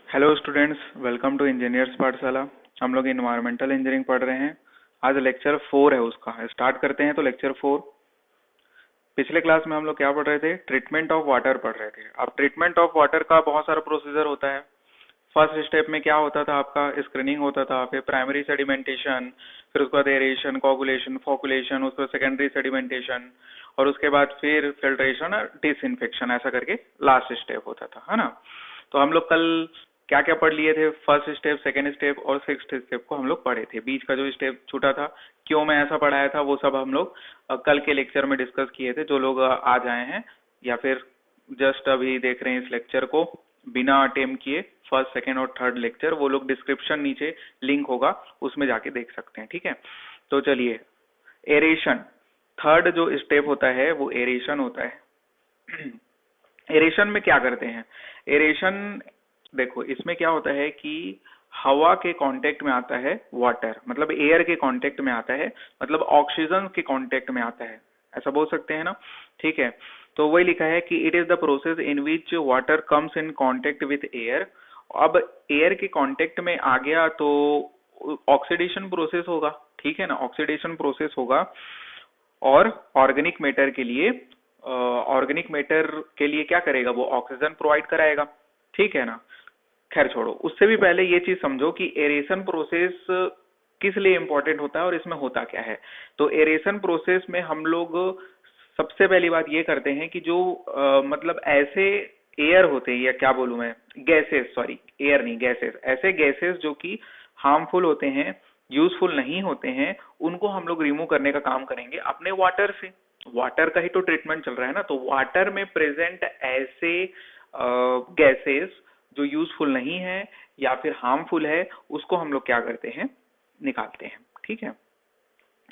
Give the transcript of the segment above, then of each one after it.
Hello students, welcome to engineers Pathshala. हम लोग environmental engineering पढ़ रहे हैं। आज लेक्चर 4 है, उसका स्टार्ट करते हैं। तो लेक्चर 4, पिछले क्लास में हम लोग क्या पढ़ रहे थे? ट्रीटमेंट ऑफ वाटर पढ़ रहे थे। अब ट्रीटमेंट ऑफ वाटर का बहुत सारा प्रोसीजर होता है। फर्स्ट स्टेप में क्या होता था? आपका स्क्रीनिंग होता था, फिर प्राइमरी सेडिमेंटेशन, फिर उसके बाद एरेशन, कोगुलेशन, फोकुलेशन, उसके बाद सेकेंडरी सेडिमेंटेशन, और उसके बाद फिर फिल्ट्रेशन और डिसइंफेक्शन, ऐसा करके लास्ट स्टेप होता था, है ना। तो हम लोग कल क्या क्या पढ़ लिए थे? फर्स्ट स्टेप, सेकेंड स्टेप और सिक्स्थ स्टेप को हम लोग पढ़े थे। बीच का जो स्टेप छूटा था, क्यों मैं ऐसा पढ़ाया था, वो सब हम लोग कल के लेक्चर में डिस्कस किए थे। जो लोग आज आए हैं या फिर जस्ट अभी देख रहे हैं इस लेक्चर को बिना अटेम्प्ट किए, फर्स्ट सेकेंड और थर्ड लेक्चर, वो लोग डिस्क्रिप्शन नीचे लिंक होगा, उसमें जाके देख सकते हैं। ठीक है, तो चलिए, एरेशन थर्ड जो स्टेप होता है वो एरेशन होता है। एरेशन में क्या करते हैं? एरेशन, देखो इसमें क्या होता है कि हवा के कांटेक्ट में आता है वाटर, मतलब एयर के कांटेक्ट में आता है, मतलब ऑक्सीजन के कांटेक्ट में आता है, ऐसा बोल सकते हैं ना। ठीक है, तो वही लिखा है कि it is the process in which water comes in contact with air. अब एयर के कांटेक्ट में आ गया तो ऑक्सीडेशन प्रोसेस होगा, ठीक है ना, ऑक्सीडेशन प्रोसेस होगा। और ऑर्गेनिक मैटर के लिए, ऑर्गेनिक मैटर के लिए क्या करेगा? वो ऑक्सीजन प्रोवाइड कराएगा, ठीक है ना। खैर छोड़ो, उससे भी पहले ये चीज समझो कि एरेशन प्रोसेस किस लिए इंपॉर्टेंट होता है और इसमें होता क्या है। तो एरेशन प्रोसेस में हम लोग सबसे पहली बात ये करते हैं कि जो मतलब ऐसे एयर होते हैं, या क्या बोलूं मैं, गैसेस, सॉरी एयर नहीं, गैसेस, ऐसे गैसेस जो कि हार्मफुल होते हैं, यूजफुल नहीं होते हैं, उनको हम लोग रिमूव करने का काम करेंगे अपने वाटर से। वाटर का ही तो ट्रीटमेंट चल रहा है ना, तो वाटर में प्रेजेंट ऐसे गैसेस जो यूजफुल नहीं है या फिर हार्मफुल है, उसको हम लोग क्या करते हैं? निकालते हैं, ठीक है।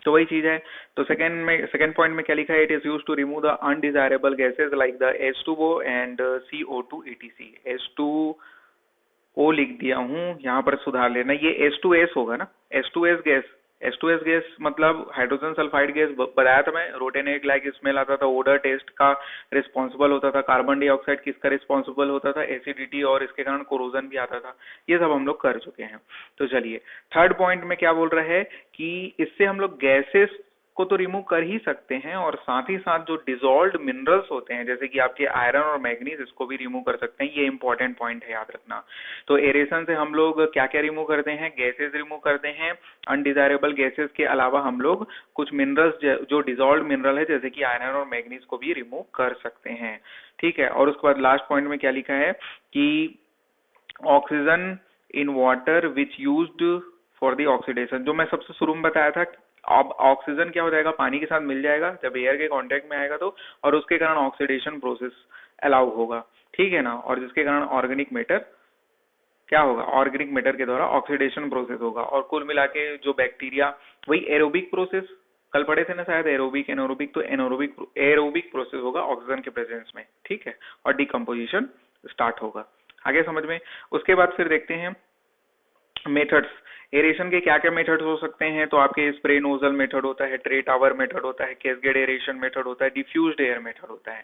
तो वही चीज है। तो सेकंड पॉइंट में क्या लिखा है? It is use to remove the undesirable gases like the H2O and CO2 etc। H2O लिख दिया हूँ, यहाँ पर सुधार लेना, ये H2S होगा ना, H2S गैस। H2S गैस मतलब हाइड्रोजन सल्फाइड गैस, बताया था मैं, रोटेनेट लाइक स्मेल आता था, ओडर टेस्ट का रिस्पॉन्सिबल होता था। कार्बन डाइऑक्साइड किसका रिस्पॉन्सिबल होता था? एसिडिटी, और इसके कारण कोरोजन भी आता था। ये सब हम लोग कर चुके हैं। तो चलिए, थर्ड पॉइंट में क्या बोल रहा है कि इससे हम लोग गैसेस को तो रिमूव कर ही सकते हैं, और साथ ही साथ जो डिजॉल्व्ड मिनरल्स होते हैं जैसे कि आपके आयरन और मैग्नीज, इसको भी रिमूव कर सकते हैं। ये इंपॉर्टेंट पॉइंट है, याद रखना। तो एरेशन से हम लोग क्या क्या रिमूव करते हैं? गैसेस रिमूव करते हैं। अनडिजायरेबल गैसेस के अलावा हम लोग कुछ मिनरल्स जो डिजॉल्व्ड मिनरल है जैसे कि आयरन और मैग्नीज को भी रिमूव कर सकते हैं, ठीक है। और उसके बाद लास्ट पॉइंट में क्या लिखा है कि oxygen in water which used for the oxidation, जो मैं सबसे शुरू में बताया था। अब ऑक्सीजन क्या हो जाएगा? पानी के साथ मिल जाएगा जब एयर के कांटेक्ट में आएगा तो, और उसके कारण ऑक्सीडेशन प्रोसेस अलाउ होगा, ठीक है ना। और जिसके कारण ऑर्गेनिक मैटर क्या होगा? ऑर्गेनिक मैटर के द्वारा ऑक्सीडेशन प्रोसेस होगा। और कुल मिला के जो बैक्टीरिया, वही एरोबिक प्रोसेस, कल पढ़े थे ना शायद, एरोबिक एनोरोबिक, तो एरोबिक प्रोसेस होगा ऑक्सीजन के प्रेजेंस में, ठीक है। और डिकम्पोजिशन स्टार्ट होगा, आगे समझ में। उसके बाद फिर देखते हैं मेथड्स। एरेशन के क्या क्या मेथड्स हो सकते हैं? तो आपके स्प्रे नोजल मेथड होता है, ट्रे टावर मेथड होता है, कैस्केड एरेशन मेथड होता है, डिफ्यूज्ड एयर मेथड होता है।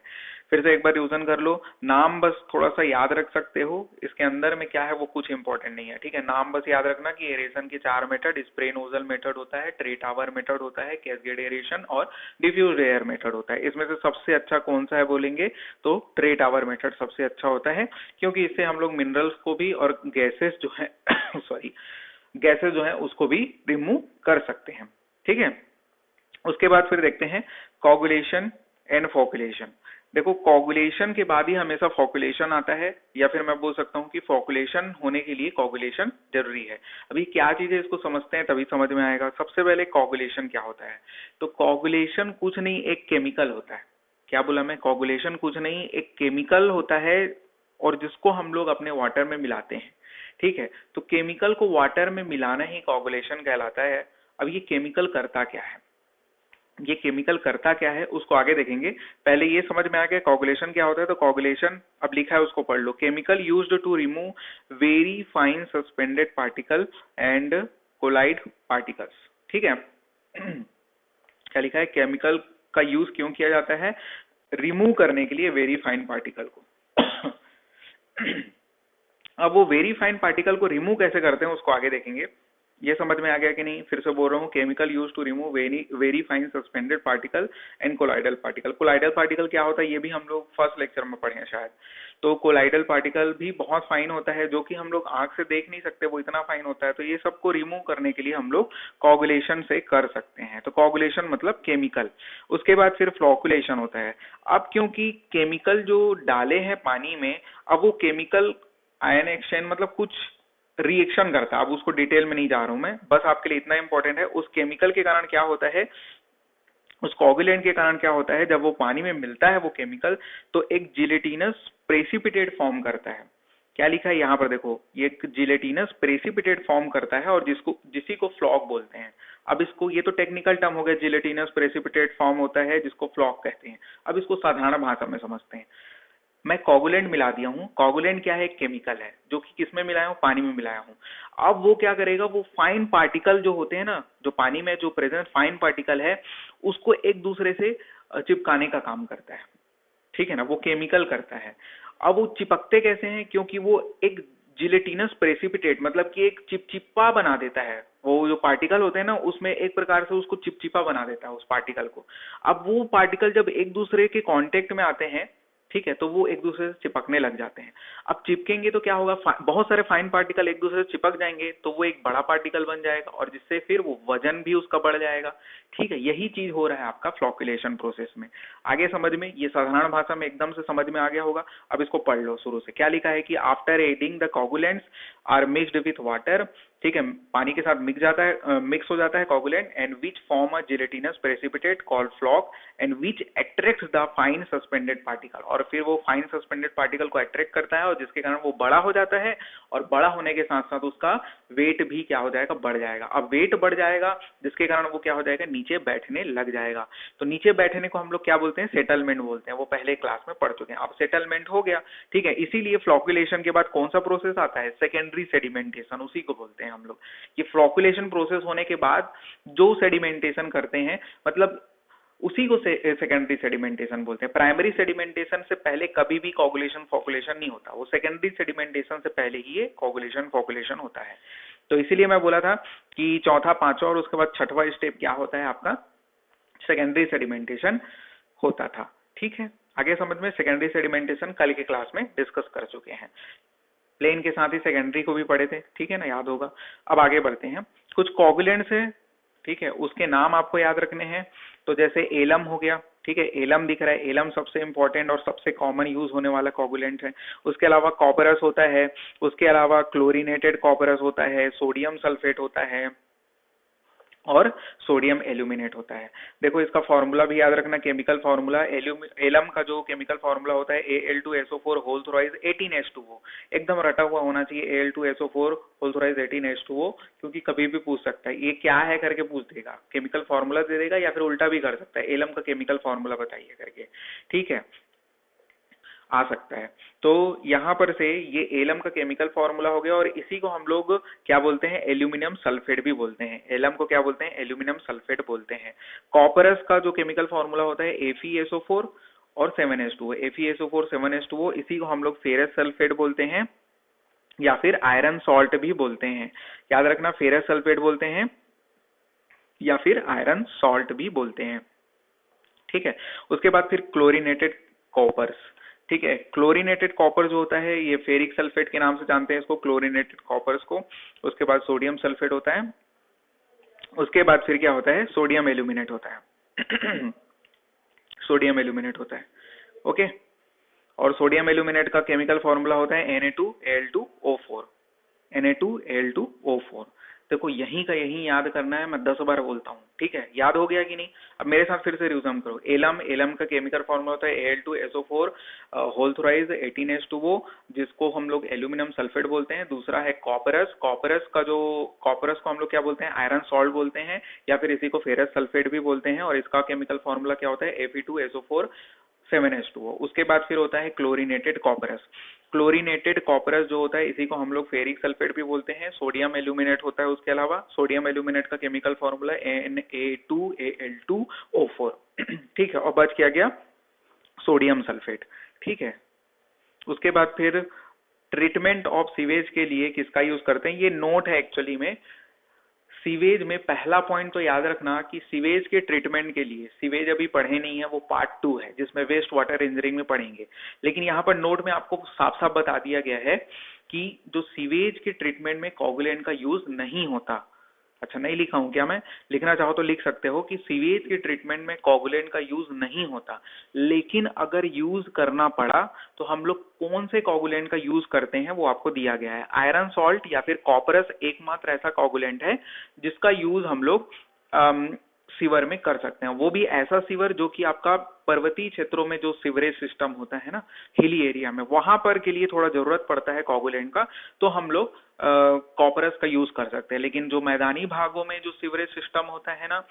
फिर से एक बार रिवीजन कर लो, नाम बस थोड़ा सा याद रख सकते हो, इसके अंदर में क्या है वो कुछ इंपॉर्टेंट नहीं है, ठीक है। नाम बस याद रखना कि एरेशन के 4 मेथड, स्प्रे नोजल मेथड होता है, ट्रे टावर मेथड होता है, कैस्केड एरेशन और डिफ्यूज्ड एयर मेथड होता है। इसमें से सबसे अच्छा कौन सा है बोलेंगे तो ट्रे टावर मेथड सबसे अच्छा होता है, क्योंकि इससे हम लोग मिनरल्स को भी और गैसेस जो है सॉरी गैसेस जो है उसको भी रिमूव कर सकते हैं, ठीक है। उसके बाद फिर देखते हैं कोगुलेशन एंड फोकुलेशन। देखो, कोगुलेशन के बाद ही हमेशा फोकुलेशन आता है, या फिर मैं बोल सकता हूँ कि फोकुलेशन होने के लिए कोगुलेशन जरूरी है। अभी क्या चीज है इसको समझते हैं तभी समझ में आएगा। सबसे पहले कोगुलेशन क्या होता है? तो कोगुलेशन कुछ नहीं, एक केमिकल होता है। क्या बोला मैं? कोगुलेशन कुछ नहीं, एक केमिकल होता है, और जिसको हम लोग अपने वाटर में मिलाते हैं, ठीक है। तो केमिकल को वाटर में मिलाना ही कोगुलेशन कहलाता है। अब ये केमिकल करता क्या है? ये केमिकल करता क्या है उसको आगे देखेंगे, पहले ये समझ में आ गया कोगुलेशन क्या होता है। तो कोगुलेशन अब लिखा है उसको पढ़ लो। Chemical used to remove very fine suspended particle and colloid particles, ठीक है। क्या लिखा है? केमिकल का यूज क्यों किया जाता है? रिमूव करने के लिए वेरी फाइन पार्टिकल को। अब वो वेरी फाइन पार्टिकल को रिमूव कैसे करते हैं उसको आगे देखेंगे। ये समझ में आ गया कि नहीं? फिर से बोल रहा हूँ, chemical use to remove very very fine suspended particle and colloidal particle. Colloidal particle क्या होता है ये भी हम लोग फर्स्ट लेक्चर में पढ़े हैं शायद। तो कोलाइडल पार्टिकल भी बहुत फाइन होता है, जो कि हम लोग आंख से देख नहीं सकते, वो इतना फाइन होता है। तो ये सबको रिमूव करने के लिए हम लोग कोगुलेशन से कर सकते हैं। तो कोगुलेशन मतलब केमिकल। उसके बाद फिर फ्लोकुलेशन होता है। अब क्योंकि केमिकल जो डाले हैं पानी में, अब वो केमिकल आयन एक्सचेंज मतलब कुछ रिएक्शन करता है। अब उसको डिटेल में नहीं जा रहा हूं मैं, बस आपके लिए इतना इंपॉर्टेंट है, उस केमिकल के कारण क्या होता है, उस कोगुलेंट के कारण क्या होता है, जब वो पानी में मिलता है वो केमिकल, तो एक जिलेटिनस प्रेसिपिटेट फॉर्म करता है। क्या लिखा है यहाँ पर देखो, ये एक जिलेटिनस प्रेसिपिटेट फॉर्म करता है और जिसी को फ्लॉक बोलते हैं। अब इसको, ये तो टेक्निकल टर्म हो गया, जिलेटिनस प्रेसिपिटेट फॉर्म होता है जिसको फ्लॉक कहते हैं। अब इसको साधारण भाषा में समझते हैं। मैं कोगुलेंट मिला दिया हूँ। कोगुलेंट क्या है? एक केमिकल है जो कि किस में मिलाया हूँ? पानी में मिलाया हूँ। अब वो क्या करेगा, वो फाइन पार्टिकल जो होते हैं ना, जो पानी में जो प्रेजेंट फाइन पार्टिकल है, उसको एक दूसरे से चिपकाने का काम करता है। ठीक है ना, वो केमिकल करता है। अब वो चिपकते कैसे हैं? क्योंकि वो एक जिलेटिनस प्रेसिपिटेट मतलब कि एक चिपचिपा बना देता है। वो जो पार्टिकल होते हैं ना, उसमें एक प्रकार से उसको चिपचिपा बना देता है उस पार्टिकल को। अब वो पार्टिकल जब एक दूसरे के कांटेक्ट में आते हैं, ठीक है, तो वो एक दूसरे से चिपकने लग जाते हैं। अब चिपकेंगे तो क्या होगा, बहुत सारे फाइन पार्टिकल एक दूसरे से चिपक जाएंगे, तो वो एक बड़ा पार्टिकल बन जाएगा और जिससे फिर वो वजन भी उसका बढ़ जाएगा। ठीक है, यही चीज हो रहा है आपका फ्लोकुलेशन प्रोसेस में। आगे समझ में, ये साधारण भाषा में एकदम से समझ में आ गया होगा। अब इसको पढ़ लो शुरू से। क्या लिखा है कि after adding the coagulants are mixed with water, ठीक है, पानी के साथ मिक्स हो जाता है coagulant, and which form a gelatinous precipitate called floc and which attracts the fine suspended particle. और फिर वो फाइन सस्पेंडेड पार्टिकल को अट्रैक्ट करता है और जिसके कारण वो बड़ा हो जाता है, और बड़ा होने के साथ साथ उसका वेट भी क्या हो जाएगा, बढ़ जाएगा। अब वेट बढ़ जाएगा जिसके कारण वो क्या हो जाएगा, नीचे बैठने लग जाएगा। तो नीचे बैठने को हम लोग क्या बोलते हैं, सेटलमेंट बोलते हैं। वो पहले क्लास में पढ़ चुके हैं। अब सेटलमेंट हो गया, ठीक है। इसीलिए फ्लोकुलेशन के बाद कौन सा प्रोसेस आता है, सेकेंडरी सेडिमेंटेशन, उसी को बोलते हैं हम लोग। ये फ्लोकुलेशन प्रोसेस होने के बाद जो सेडिमेंटेशन करते हैं, मतलब उसी को सेकेंडरी सेडिमेंटेशन बोलते हैं। प्राइमरी सेडिमेंटेशन से पहले कभी भी कोगुलेशन फोकुलेशन नहीं होता, वो सेकेंडरी सेडिमेंटेशन से पहले ही ये कोगुलेशन फोकुलेशन होता है। तो इसीलिए मैं बोला था कि चौथा, पांचवा और उसके बाद छठवां स्टेप क्या होता है आपका, सेकेंडरी सेडिमेंटेशन होता था। ठीक है, आगे समझ में। सेकेंडरी सेडिमेंटेशन कल के क्लास में डिस्कस कर चुके हैं। प्लेन के साथ ही सेकेंडरी को भी पढ़े थे, ठीक है ना, याद होगा। अब आगे बढ़ते हैं। कुछ कोगुलेंट्स है, ठीक है, उसके नाम आपको याद रखने हैं। तो जैसे एलम हो गया, ठीक है, एलम दिख रहा है, एलम सबसे इंपॉर्टेंट और सबसे कॉमन यूज होने वाला कोगुलेंट है। उसके अलावा कॉपरस होता है, उसके अलावा क्लोरीनेटेड कॉपरस होता है, सोडियम सल्फेट होता है और सोडियम एल्यूमिनेट होता है। देखो इसका फॉर्मूला भी याद रखना, केमिकल फॉर्मूला। एलम का जो केमिकल फॉर्मूला होता है Al2SO4 होल थ्राइज 18H2O, एकदम रटा हुआ होना चाहिए, Al2SO4 होल थ्राइज 18H2O, क्योंकि कभी भी पूछ सकता है ये क्या है करके पूछ देगा, केमिकल फॉर्मूला दे देगा या फिर उल्टा भी कर सकता है, एलम का केमिकल फॉर्मूला बताइए करके, ठीक है, आ सकता है। तो यहां पर से ये एलम का केमिकल फॉर्मूला हो गया और इसी को हम लोग क्या बोलते हैं, एल्यूमिनियम सल्फेट भी बोलते हैं। एलम को क्या बोलते हैं, एल्यूमिनियम सल्फेट बोलते हैं। कॉपरस का जो केमिकल फॉर्मूला होता है FeSO4 और 7H2O, FeSO4 7H2O, इसी को हम लोग फेरस सल्फेट बोलते हैं या फिर आयरन सॉल्ट भी बोलते हैं। याद रखना, फेरस सल्फेट बोलते हैं या फिर आयरन सॉल्ट भी बोलते हैं, ठीक है। उसके बाद फिर क्लोरीनेटेड कॉपर्स, ठीक है। क्लोरीनेटेड कॉपर जो होता है ये फेरिक सल्फेट के नाम से जानते हैं इसको, क्लोरीनेटेड कॉपर्स को। उसके बाद सोडियम सल्फेट होता है। उसके बाद फिर क्या होता है, सोडियम एल्यूमिनेट होता है सोडियम एल्यूमिनेट होता है, ओके। और सोडियम एल्यूमिनेट का केमिकल फॉर्मूला होता है Na2Al2O4, Na2Al2O4। देखो यहीं का यहीं याद करना है, मैं 10 बार बोलता हूँ, ठीक है। याद हो गया कि नहीं? अब मेरे साथ फिर से रिविजन करो। एलम का केमिकल फॉर्मूला होता है Al2SO4 होल थ्राइज 18H2O, जिसको हम लोग एल्यूमिनियम सल्फेट बोलते हैं। दूसरा है कॉपरस, कॉपरस को हम लोग क्या बोलते हैं, आयरन सॉल्ट बोलते हैं या फिर इसी को फेरस सल्फेट भी बोलते हैं। और इसका केमिकल फॉर्मूला क्या होता है, Fe2SO4 7H2O। उसके बाद फिर होता है क्लोरीनेटेड कॉपरस। क्लोरीनेटेड कॉपरस जो होता है इसी को हम लोग फेरिक सल्फेट भी बोलते हैं। सोडियम एल्यूमिनेट होता है उसके अलावा। सोडियम एल्यूमिनेट का केमिकल फॉर्मूला Na2Al2O4 ठीक है। और बच क्या गया, सोडियम सल्फेट, ठीक है। उसके बाद फिर ट्रीटमेंट ऑफ सीवेज के लिए किसका यूज करते हैं, ये नोट है एक्चुअली में। सीवेज में पहला पॉइंट तो याद रखना कि सीवेज के ट्रीटमेंट के लिए, सीवेज अभी पढ़े नहीं है, वो पार्ट 2 है जिसमें वेस्ट वाटर इंजीनियरिंग में पढ़ेंगे, लेकिन यहाँ पर नोट में आपको साफ साफ बता दिया गया है कि जो सीवेज के ट्रीटमेंट में कोगुलेंट का यूज नहीं होता। अच्छा, नहीं लिखा हूं क्या मैं? लिखना चाहो तो लिख सकते हो कि सीवेज के ट्रीटमेंट में कोगुलेंट का यूज नहीं होता, लेकिन अगर यूज करना पड़ा तो हम लोग कौन से कोगुलेंट का यूज करते हैं वो आपको दिया गया है। आयरन सॉल्ट या फिर कॉपरस एकमात्र ऐसा कोगुलेंट है जिसका यूज हम लोग सीवर में कर सकते हैं, वो भी ऐसा सीवर जो कि आपका पर्वतीय क्षेत्रों में जो सीवरेज सिस्टम होता है ना, हिली एरिया में, वहां पर के लिए थोड़ा जरूरत पड़ता है कोगुलेंट का, तो हम लोग कॉपरस का यूज कर सकते हैं। लेकिन जो मैदानी भागों में जो सीवरेज सिस्टम होता है ना,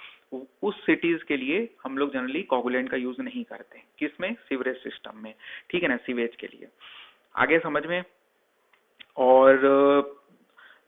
उस सिटीज के लिए हम लोग जनरली कोगुलेंट का यूज नहीं करते। किसमें? सीवरेज सिस्टम में, ठीक है ना, सीवेज के लिए। आगे समझ में। और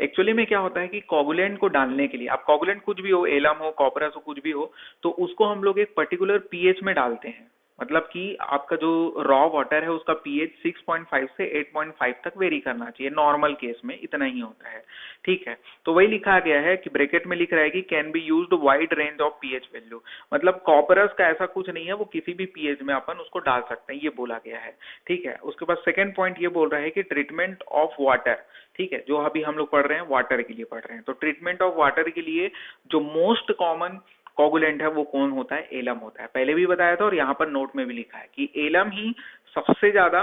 एक्चुअली में क्या होता है कि कोगुलेंट को डालने के लिए, अब कोगुलेंट कुछ भी हो, एलम हो, कॉपरस हो, कुछ भी हो, तो उसको हम लोग एक पर्टिकुलर पीएच में डालते हैं। मतलब कि आपका जो रॉ वाटर है उसका पीएच 6.5 से 8.5 तक वेरी करना चाहिए, नॉर्मल केस में इतना ही होता है, ठीक है। तो वही लिखा गया है कि ब्रैकेट में लिख रहा है कि can be used wide range of pH value, मतलब कॉपरस का ऐसा कुछ नहीं है, वो किसी भी पीएच में अपन उसको डाल सकते हैं, ये बोला गया है, ठीक है। उसके बाद सेकेंड पॉइंट ये बोल रहा है कि ट्रीटमेंट ऑफ वाटर, ठीक है, जो अभी हम लोग पढ़ रहे हैं वाटर के लिए पढ़ रहे हैं, तो ट्रीटमेंट ऑफ वाटर के लिए जो मोस्ट कॉमन कोगुलेंट है वो कौन होता है? एलम होता है। पहले भी बताया था और यहाँ पर नोट में भी लिखा है कि एलम ही सबसे ज्यादा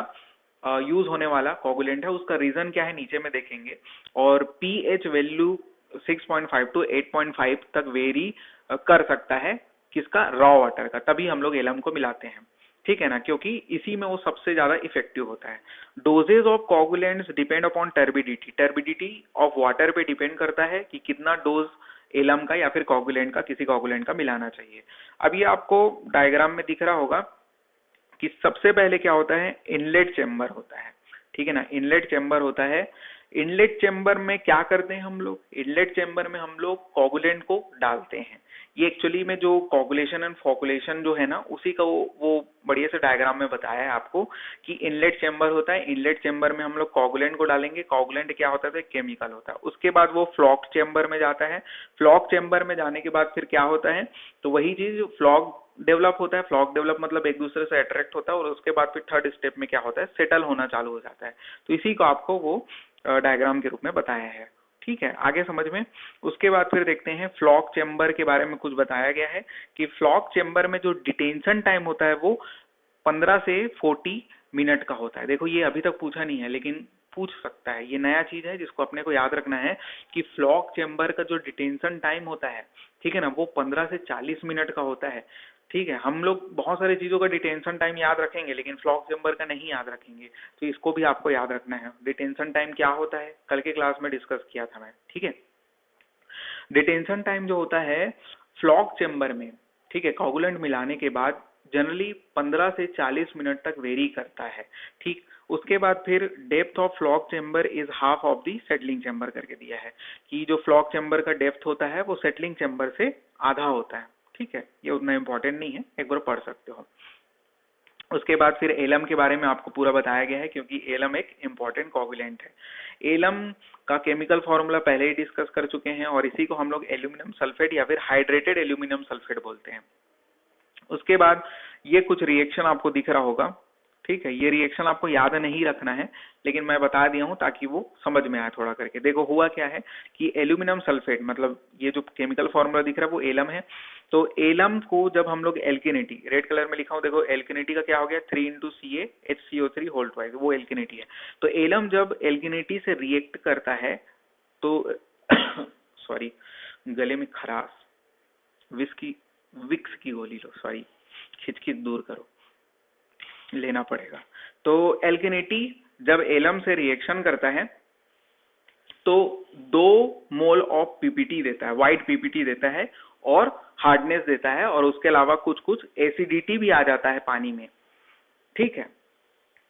यूज होने वाला कोगुलेंट है। उसका रीजन क्या है नीचे में देखेंगे। और पीएच वैल्यू 6.5 टू 8.5 तक वेरी कर सकता है, किसका? रॉ वाटर का, तभी हम लोग एलम को मिलाते हैं, ठीक है ना, क्योंकि इसी में वो सबसे ज्यादा इफेक्टिव होता है। Dosages of coagulants depend upon turbidity, turbidity of water पे डिपेंड करता है कि कितना डोज एलम का या फिर कोगुलेंट का, किसी कोगुलेंट का मिलाना चाहिए। अब ये आपको डायग्राम में दिख रहा होगा कि सबसे पहले क्या होता है? इनलेट चेम्बर होता है, ठीक है ना, इनलेट चेम्बर होता है। इनलेट चेम्बर में क्या करते हैं हम लोग? इनलेट चेम्बर में हम लोग कोगुलेंट को डालते हैं। ये एक्चुअली में जो कोगुलेशन एंड फोकुलेशन जो है ना, उसी का वो बढ़िया से डायग्राम में बताया है आपको कि इनलेट चेम्बर होता है, इनलेट चेम्बर में हम लोग कोगुलेंट को डालेंगे। कोगुलेंट क्या होता है? केमिकल होता है। उसके बाद वो फ्लॉक चेम्बर में जाता है। फ्लॉक चेम्बर में जाने के बाद फिर क्या होता है? तो वही चीज फ्लॉक डेवलप होता है। फ्लॉक डेवलप मतलब एक दूसरे से अट्रैक्ट होता है, और उसके बाद फिर थर्ड स्टेप में क्या होता है? सेटल होना चालू हो जाता है। तो इसी को आपको वो डायग्राम के रूप में बताया है, ठीक है, आगे समझ में। उसके बाद फिर देखते हैं फ्लॉक चेम्बर के बारे में कुछ बताया गया है कि फ्लॉक चेम्बर में जो डिटेंशन टाइम होता है वो 15 से 40 मिनट का होता है। देखो ये अभी तक पूछा नहीं है लेकिन पूछ सकता है, ये नया चीज है जिसको अपने को याद रखना है कि फ्लॉक चेम्बर का जो डिटेंशन टाइम होता है, ठीक है ना, वो 15 से 40 मिनट का होता है, ठीक है। हम लोग बहुत सारी चीजों का डिटेंशन टाइम याद रखेंगे लेकिन फ्लॉक चेम्बर का नहीं याद रखेंगे, तो इसको भी आपको याद रखना है। डिटेंशन टाइम क्या होता है कल के क्लास में डिस्कस किया था मैं, ठीक है। डिटेंशन टाइम जो होता है फ्लॉक चेम्बर में, ठीक है, कोगुलेंट मिलाने के बाद जनरली 15 से 40 मिनट तक वेरी करता है, ठीक। उसके बाद फिर depth of floc chamber is half of the settling chamber करके दिया है कि जो फ्लॉक चेम्बर का डेप्थ होता है वो सेटलिंग चेम्बर से आधा होता है, ठीक है। ये उतना इंपॉर्टेंट नहीं है, एक बार पढ़ सकते हो। उसके बाद फिर एलम के बारे में आपको पूरा बताया गया है क्योंकि एलम एक इम्पॉर्टेंट कोगुलेंट है। एलम का केमिकल फॉर्मूला पहले ही डिस्कस कर चुके हैं और इसी को हम लोग एल्यूमिनियम सल्फेट या फिर हाइड्रेटेड एल्यूमिनियम सल्फेट बोलते हैं। उसके बाद ये कुछ रिएक्शन आपको दिख रहा होगा, ठीक है। ये रिएक्शन आपको याद नहीं रखना है लेकिन मैं बता दिया हूं ताकि वो समझ में आए थोड़ा करके। देखो हुआ क्या है कि एल्यूमिनियम सल्फेट, मतलब ये जो केमिकल फॉर्मूला दिख रहा है वो एलम है। तो एलम को जब हम लोग एल्केनिटी, रेड कलर में लिखा हूं देखो, एल्केनिटी का क्या हो गया? 3 × CaHCO3 होल ट्वाइस, वो एल्केनिटी है। तो एलम जब एल्केनिटी से रिएक्ट करता है तो सॉरी गले में खराश, विक्स की गोली लो, सॉरी, खिचखिच दूर करो, लेना पड़ेगा। तो एल्केनिटी जब एलम से रिएक्शन करता है तो 2 मोल ऑफ पीपीटी देता है, व्हाइट पीपीटी देता है और हार्डनेस देता है, और उसके अलावा कुछ कुछ एसिडिटी भी आ जाता है पानी में, ठीक है।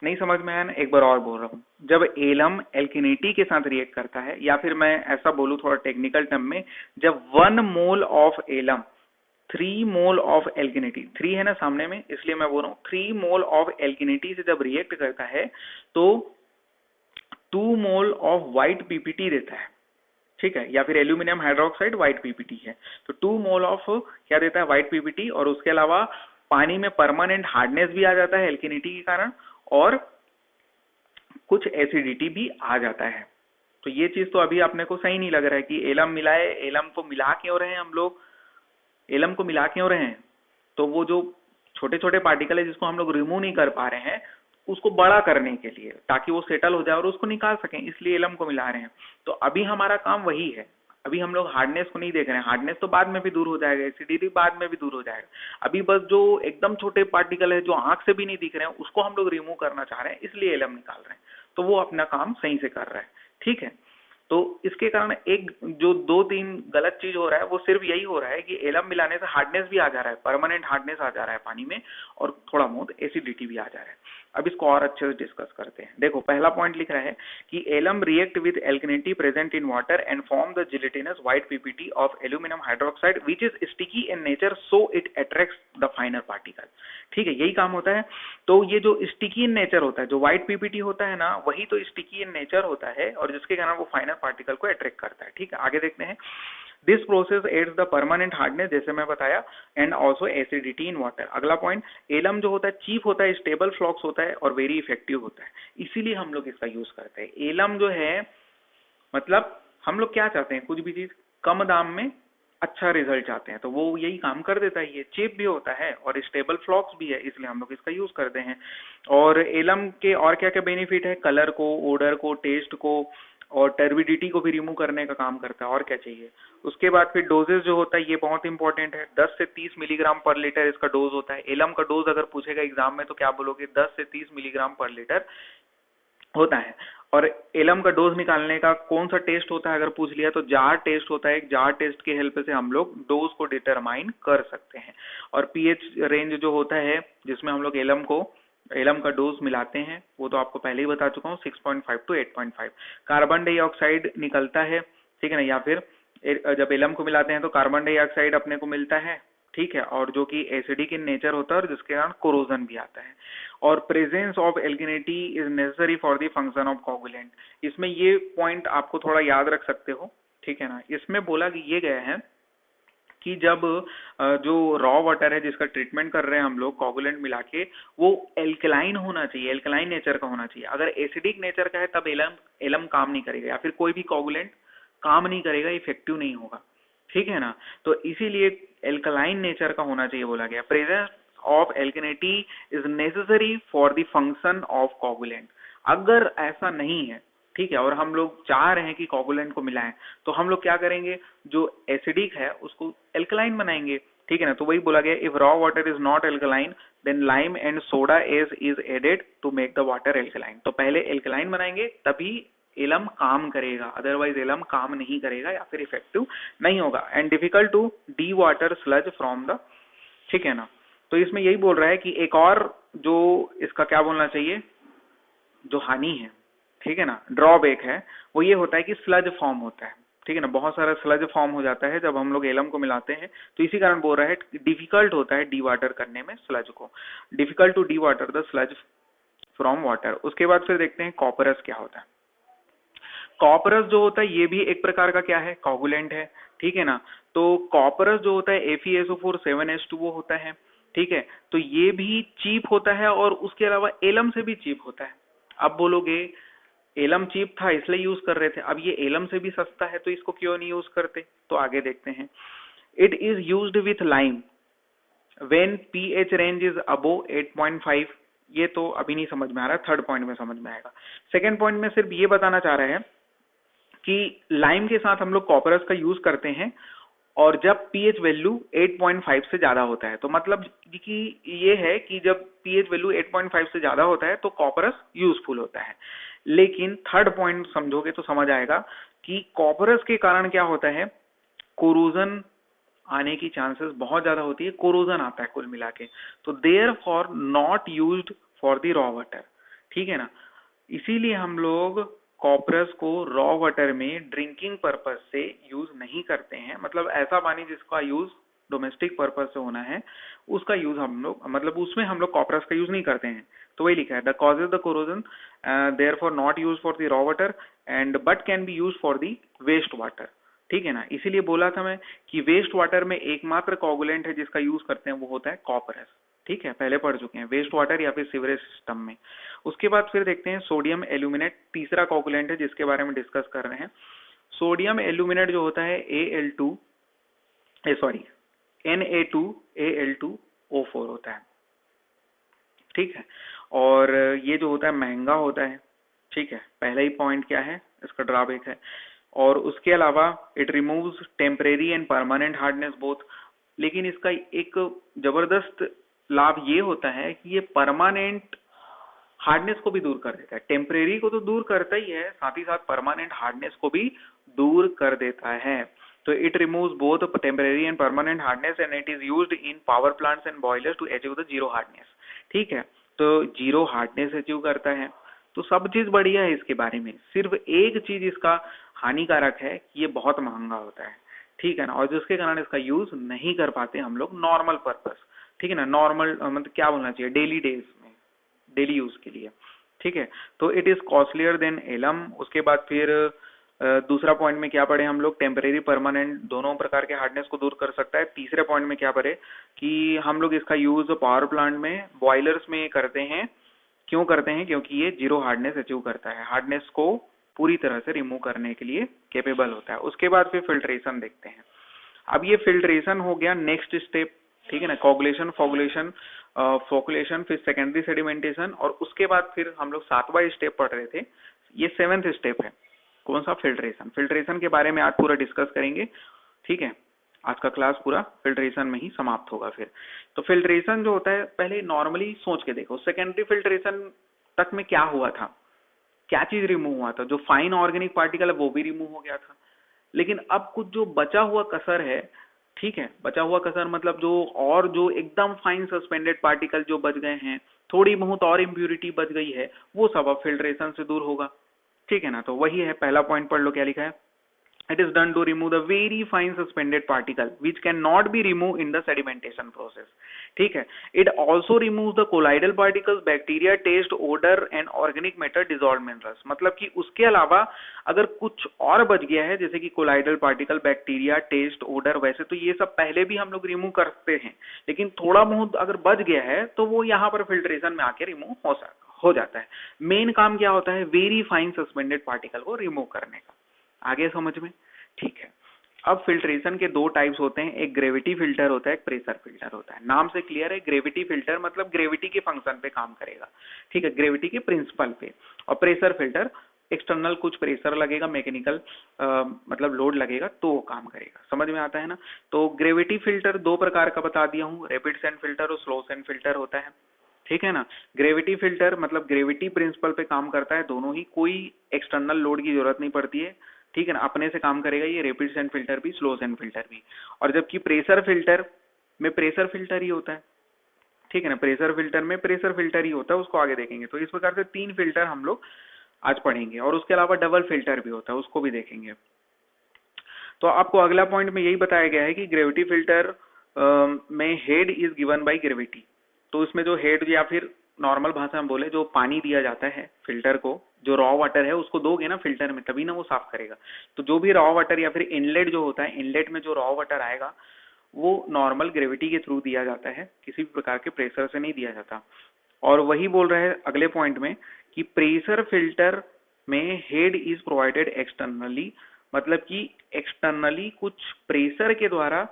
नहीं समझ में आया ना? एक बार और बोल रहा हूँ, जब एलम एल्केनिटी के साथ रिएक्ट करता है, या फिर मैं ऐसा बोलूं थोड़ा टेक्निकल टर्म में, जब 1 mole of alum 3 mole of alkalinity, 3 है ना सामने में इसलिए मैं बोल रहा हूँ, 3 मोल ऑफ एल्केनिटी से जब रिएक्ट करता है तो 2 मोल ऑफ व्हाइट पीपीटी देता है, ठीक है, या फिर एल्यूमिनियम हाइड्रोक्साइड व्हाइट पीपीटी है, तो 2 मोल ऑफ क्या देता है, व्हाइट पीपीटी, और उसके अलावा पानी में परमानेंट हार्डनेस भी आ जाता है एल्किनिटी के कारण, और कुछ एसिडिटी भी आ जाता है। तो ये चीज तो अभी आपने को सही नहीं लग रहा है कि एलम मिलाए, एलम को मिला क्यों रहे हैं हम लोग, एलम को मिला क्यों रहे हैं, तो वो जो छोटे छोटे पार्टिकल है जिसको हम लोग रिमूव नहीं कर पा रहे हैं, उसको बड़ा करने के लिए, ताकि वो सेटल हो जाए और उसको निकाल सकें, इसलिए एलम को मिला रहे हैं। तो अभी हमारा काम वही है, अभी हम लोग हार्डनेस को नहीं देख रहे हैं, हार्डनेस तो बाद में भी दूर हो जाएगा, एसिडिटी बाद में भी दूर हो जाएगा, अभी बस जो एकदम छोटे पार्टिकल है जो आंख से भी नहीं दिख रहे हैं उसको हम लोग रिमूव करना चाह रहे हैं, इसलिए एलम निकाल रहे हैं, तो वो अपना काम सही से कर रहा है, ठीक है। तो इसके कारण एक जो 2-3 गलत चीज हो रहा है वो सिर्फ यही हो रहा है कि एलम मिलाने से हार्डनेस भी आ जा रहा है, परमानेंट हार्डनेस आ जा रहा है पानी में, और थोड़ा बहुत एसिडिटी भी आ जा रहा है। अब इसको और अच्छे से डिस्कस करते हैं। देखो पहला पॉइंट लिख रहा है कि alum react with alkalinity present in water and form the gelatinous white PPT of aluminium hydroxide which is sticky in nature, so it attracts the finer particle, ठीक है, यही काम होता है। तो ये जो स्टिकी इन नेचर होता है, जो व्हाइट पीपीटी होता है ना, वही तो स्टिकी इन नेचर होता है, और जिसके कारण वो फाइनर पार्टिकल को अट्रैक्ट करता है, ठीक है। आगे देखते हैं, this process adds the permanent hardness, जैसे मैं बताया, and also acidity in water. अगला पॉइंट, एलम जो होता है चीप होता है, स्टेबल फ्लॉक्स होता है, और वेरी इफेक्टिव होता है, इसीलिए हम लोग इसका यूज करते हैं। एलम जो है, मतलब हम लोग क्या चाहते हैं, कुछ भी चीज कम दाम में अच्छा रिजल्ट चाहते हैं, तो वो यही काम कर देता है। ये चीप भी होता है और स्टेबल फ्लॉक्स भी है, इसलिए हम लोग इसका यूज करते हैं। और एलम के और क्या क्या बेनिफिट है, कलर को, ओडर को, टेस्ट को, और टर्बिडिटी को भी रिमूव करने का काम करता है, और क्या चाहिए। उसके बाद फिर डोजेस जो होता है, ये बहुत इंपॉर्टेंट है, 10 से 30 मिलीग्राम पर लीटर इसका डोज होता है। एलम का डोज अगर पूछेगा एग्जाम में तो क्या बोलोगे, 10 से 30 मिलीग्राम पर लीटर होता है। और एलम का डोज निकालने का कौन सा टेस्ट होता है अगर पूछ लिया, तो जार टेस्ट होता है। एक जार टेस्ट की हेल्प से हम लोग डोज को डिटरमाइन कर सकते हैं। और पीएच रेंज जो होता है जिसमें हम लोग एलम का डोज मिलाते हैं, वो तो आपको पहले ही बता चुका हूँ, 6.5 to 8.5। कार्बन डाइऑक्साइड निकलता है, ठीक है ना, या फिर जब एलम को मिलाते हैं तो कार्बन डाइऑक्साइड अपने को मिलता है, ठीक है, और जो कि एसिडिक इन नेचर होता है और जिसके कारण कोरोजन भी आता है। और presence of alkalinity is necessary for the function of coagulant. इसमें ये पॉइंट आपको थोड़ा याद रख सकते हो, ठीक है ना। इसमें बोला कि ये गया है कि जब जो रॉ वाटर है जिसका ट्रीटमेंट कर रहे हैं हम लोग कोगुलेंट मिला के, वो एल्कलाइन होना चाहिए, एल्कलाइन नेचर का होना चाहिए। अगर एसिडिक नेचर का है तब एलम काम नहीं करेगा, या फिर कोई भी कोगुलेंट काम नहीं करेगा, इफेक्टिव नहीं होगा, ठीक है ना। तो इसीलिए एल्कलाइन नेचर का होना चाहिए बोला गया। Presence of एल्कनिटी is necessary for the function of coagulant. अगर ऐसा नहीं है, ठीक है, और हम लोग चाह रहे हैं कि कोगुलेंट को मिलाएं, तो हम लोग क्या करेंगे, जो एसिडिक है उसको एल्कलाइन बनाएंगे, ठीक है ना। तो वही बोला गया, if raw water is not alkaline then lime and soda is added to make the water alkaline. तो पहले एल्कलाइन बनाएंगे तभी एलम काम करेगा, अदरवाइज एलम काम नहीं करेगा या फिर इफेक्टिव नहीं होगा। And difficult to dewater sludge from the, ठीक है ना। तो इसमें यही बोल रहा है कि एक और जो इसका क्या बोलना चाहिए, जो हानि है, ठीक है ना, ड्रॉबैक है, वो ये होता है कि स्लज फॉर्म होता है, ठीक है ना, बहुत सारा स्लज फॉर्म हो जाता है जब हम लोग एलम को मिलाते हैं। तो इसी कारण बोल रहा है डिफिकल्ट होता है डी वाटर करने में स्लज को, difficult to dewater the sludge from water. उसके बाद फिर देखते हैं कॉपरस क्या होता है। कॉपरस जो होता है ये भी एक प्रकार का क्या है, कोगुलेंट है, ठीक है ना। तो कॉपरस जो होता है FeSO4 7H2O होता है, ठीक है। तो ये भी चीप होता है और उसके अलावा एलम से भी चीप होता है। अब बोलोगे एलम चीप था इसलिए यूज कर रहे थे, अब ये एलम से भी सस्ता है तो इसको क्यों नहीं यूज करते, तो आगे देखते हैं। It is used with lime when pH range is above 8.5। ये तो अभी नहीं समझ में आ रहा, थर्ड पॉइंट में समझ में आएगा। सेकेंड पॉइंट में सिर्फ ये बताना चाह रहे हैं कि लाइम के साथ हम लोग कॉपरस का यूज करते हैं और जब पीएच वैल्यू 8.5 से ज्यादा होता है, तो मतलब कि ये है कि जब पीएच वैल्यू 8.5 से ज्यादा होता है तो कॉपरस यूजफुल होता है। लेकिन थर्ड पॉइंट समझोगे तो समझ आएगा कि कॉपरस के कारण क्या होता है, कोरोजन आने की चांसेस बहुत ज्यादा होती है, कोरोजन आता है कुल मिला के। तो therefore not used for the raw water, ठीक है ना। इसीलिए हम लोग कॉपरस को रॉ वाटर में ड्रिंकिंग पर्पस से यूज नहीं करते हैं, मतलब ऐसा पानी जिसका यूज डोमेस्टिक पर्पज से होना है उसका यूज हम लोग, मतलब उसमें हम लोग कॉपरस का यूज नहीं करते हैं। तो वही लिखा है, the causes the corrosion therefore not use for the raw water and but can be use for the waste water. ठीक है ना, इसीलिए बोला था मैं कि वेस्ट वाटर में एकमात्र कोगुलेंट है जिसका यूज करते हैं वो होता है कॉपरस। ठीक है, पहले पढ़ चुके हैं, वेस्ट वाटर या फिर सीवरेज सिस्टम में। उसके बाद फिर देखते हैं सोडियम एल्यूमिनेट, तीसरा कोगुलेंट है जिसके बारे में डिस्कस कर रहे हैं। सोडियम एल्यूमिनेट जो होता है Al2 सॉरी Na2Al2O4 होता है। ठीक है, और ये जो होता है महंगा होता है। ठीक है, पहला ही पॉइंट क्या है, इसका ड्रॉबैक है। और उसके अलावा it removes temporary and permanent hardness both. लेकिन इसका एक जबरदस्त लाभ ये होता है कि ये परमानेंट हार्डनेस को भी दूर कर देता है। टेम्परेरी को तो दूर करता ही है, साथ ही साथ परमानेंट हार्डनेस को भी दूर कर देता है। तो it removes both temporary and permanent hardness and it is used in power plants and boilers to achieve the zero hardness. ठीक है, तो जीरो हार्डनेस अचीव करता है। तो सब चीज बढ़िया है इसके बारे में, सिर्फ एक चीज इसका हानिकारक है कि ये बहुत महंगा होता है। ठीक है ना, और जिसके कारण इसका यूज नहीं कर पाते हम लोग नॉर्मल पर्पस। ठीक है ना, नॉर्मल मतलब क्या बोलना चाहिए, डेली डेज में, डेली यूज के लिए। ठीक है, तो it is costlier than alum. उसके बाद फिर दूसरा पॉइंट में क्या पढ़े हम लोग, टेम्परेरी परमानेंट दोनों प्रकार के हार्डनेस को दूर कर सकता है। तीसरे पॉइंट में क्या पढ़े कि हम लोग इसका यूज पावर प्लांट में, बॉयलर्स में करते हैं। क्यों करते हैं, क्योंकि ये जीरो हार्डनेस अचीव करता है, हार्डनेस को पूरी तरह से रिमूव करने के लिए केपेबल होता है। उसके बाद फिर फिल्ट्रेशन देखते हैं। अब ये फिल्ट्रेशन हो गया नेक्स्ट स्टेप। ठीक है ना, कोगुलेशन, फोगुलेशन, फोकुलेशन, फिर सेकेंडरी सेडिमेंटेशन, और उसके बाद फिर हम लोग 7वां स्टेप पढ़ रहे थे, ये 7th स्टेप है। कौन सा, फिल्ट्रेशन। फिल्ट्रेशन के बारे में आज पूरा डिस्कस करेंगे। ठीक है, आज का क्लास पूरा फिल्ट्रेशन में ही समाप्त होगा। फिर तो फिल्ट्रेशन जो होता है, पहले नॉर्मली सोच के देखो, सेकेंडरी फिल्ट्रेशन तक में क्या हुआ था, क्या चीज रिमूव हुआ था, जो फाइन ऑर्गेनिक पार्टिकल है वो भी रिमूव हो गया था। लेकिन अब कुछ जो बचा हुआ कसर है, ठीक है, बचा हुआ कसर मतलब जो एकदम फाइन सस्पेंडेड पार्टिकल जो बच गए हैं, थोड़ी बहुत और इम्प्यूरिटी बच गई है, वो सब अब फिल्ट्रेशन से दूर होगा। ठीक है ना, तो वही है, पहला पॉइंट पढ़ लो क्या लिखा है। It is done to remove the very fine suspended particle which cannot be removed in the sedimentation process. ठीक है, it also removes the colloidal particles, bacteria, taste, odor and organic matter, dissolved minerals. मतलब कि उसके अलावा अगर कुछ और बच गया है, जैसे कि colloidal particle, bacteria, taste, odour, वैसे तो ये सब पहले भी हम लोग रिमूव करते हैं, लेकिन थोड़ा बहुत अगर बच गया है तो वो यहाँ पर फिल्ट्रेशन में आके रिमूव हो जाता है। मेन काम क्या होता है, वेरी फाइन सस्पेंडेड पार्टिकल को रिमूव करने का। आगे समझ में, ठीक है। अब फिल्ट्रेशन के दो टाइप्स होते हैं, एक ग्रेविटी फिल्टर होता है, एक प्रेशर फिल्टर होता है। नाम से क्लियर है, ग्रेविटी फिल्टर मतलब ग्रेविटी के फंक्शन पे काम करेगा। ठीक है, ग्रेविटी के प्रिंसिपल पे। और प्रेशर फिल्टर एक्सटर्नल कुछ प्रेशर लगेगा, मैकेनिकल मतलब लोड लगेगा तो वो काम करेगा। समझ में आता है ना। तो ग्रेविटी फिल्टर दो प्रकार का बता दिया हूँ, रैपिड सैंड फिल्टर और स्लो सैंड फिल्टर होता है। ठीक है ना, ग्रेविटी फिल्टर मतलब ग्रेविटी प्रिंसिपल पे काम करता है, दोनों ही, कोई एक्सटर्नल लोड की जरूरत नहीं पड़ती है। ठीक है ना, अपने से काम करेगा ये रैपिड सैंड फिल्टर भी, स्लो सैंड फिल्टर भी। और जबकि प्रेशर फिल्टर में प्रेशर फिल्टर ही होता है। ठीक है ना, प्रेशर फिल्टर में प्रेशर फिल्टर ही होता है, उसको आगे देखेंगे। तो इस प्रकार से 3 फिल्टर हम लोग आज पढ़ेंगे, और उसके अलावा डबल फिल्टर भी होता है, उसको भी देखेंगे। तो आपको अगला पॉइंट में यही बताया गया है कि ग्रेविटी फिल्टर में head is given by gravity. तो इसमें जो हेड, या फिर नॉर्मल भाषा में बोले जो पानी दिया जाता है फिल्टर को, जो रॉ वाटर है उसको दोगे ना फिल्टर में, तभी ना वो साफ करेगा। तो जो भी रॉ वाटर या फिर इनलेट जो होता है, इनलेट में जो रॉ वाटर आएगा वो नॉर्मल ग्रेविटी के थ्रू दिया जाता है, किसी भी प्रकार के प्रेशर से नहीं दिया जाता। और वही बोल रहे हैं अगले पॉइंट में कि प्रेशर फिल्टर में हेड इज प्रोवाइडेड एक्सटर्नली, मतलब कि एक्सटर्नली कुछ प्रेशर के द्वारा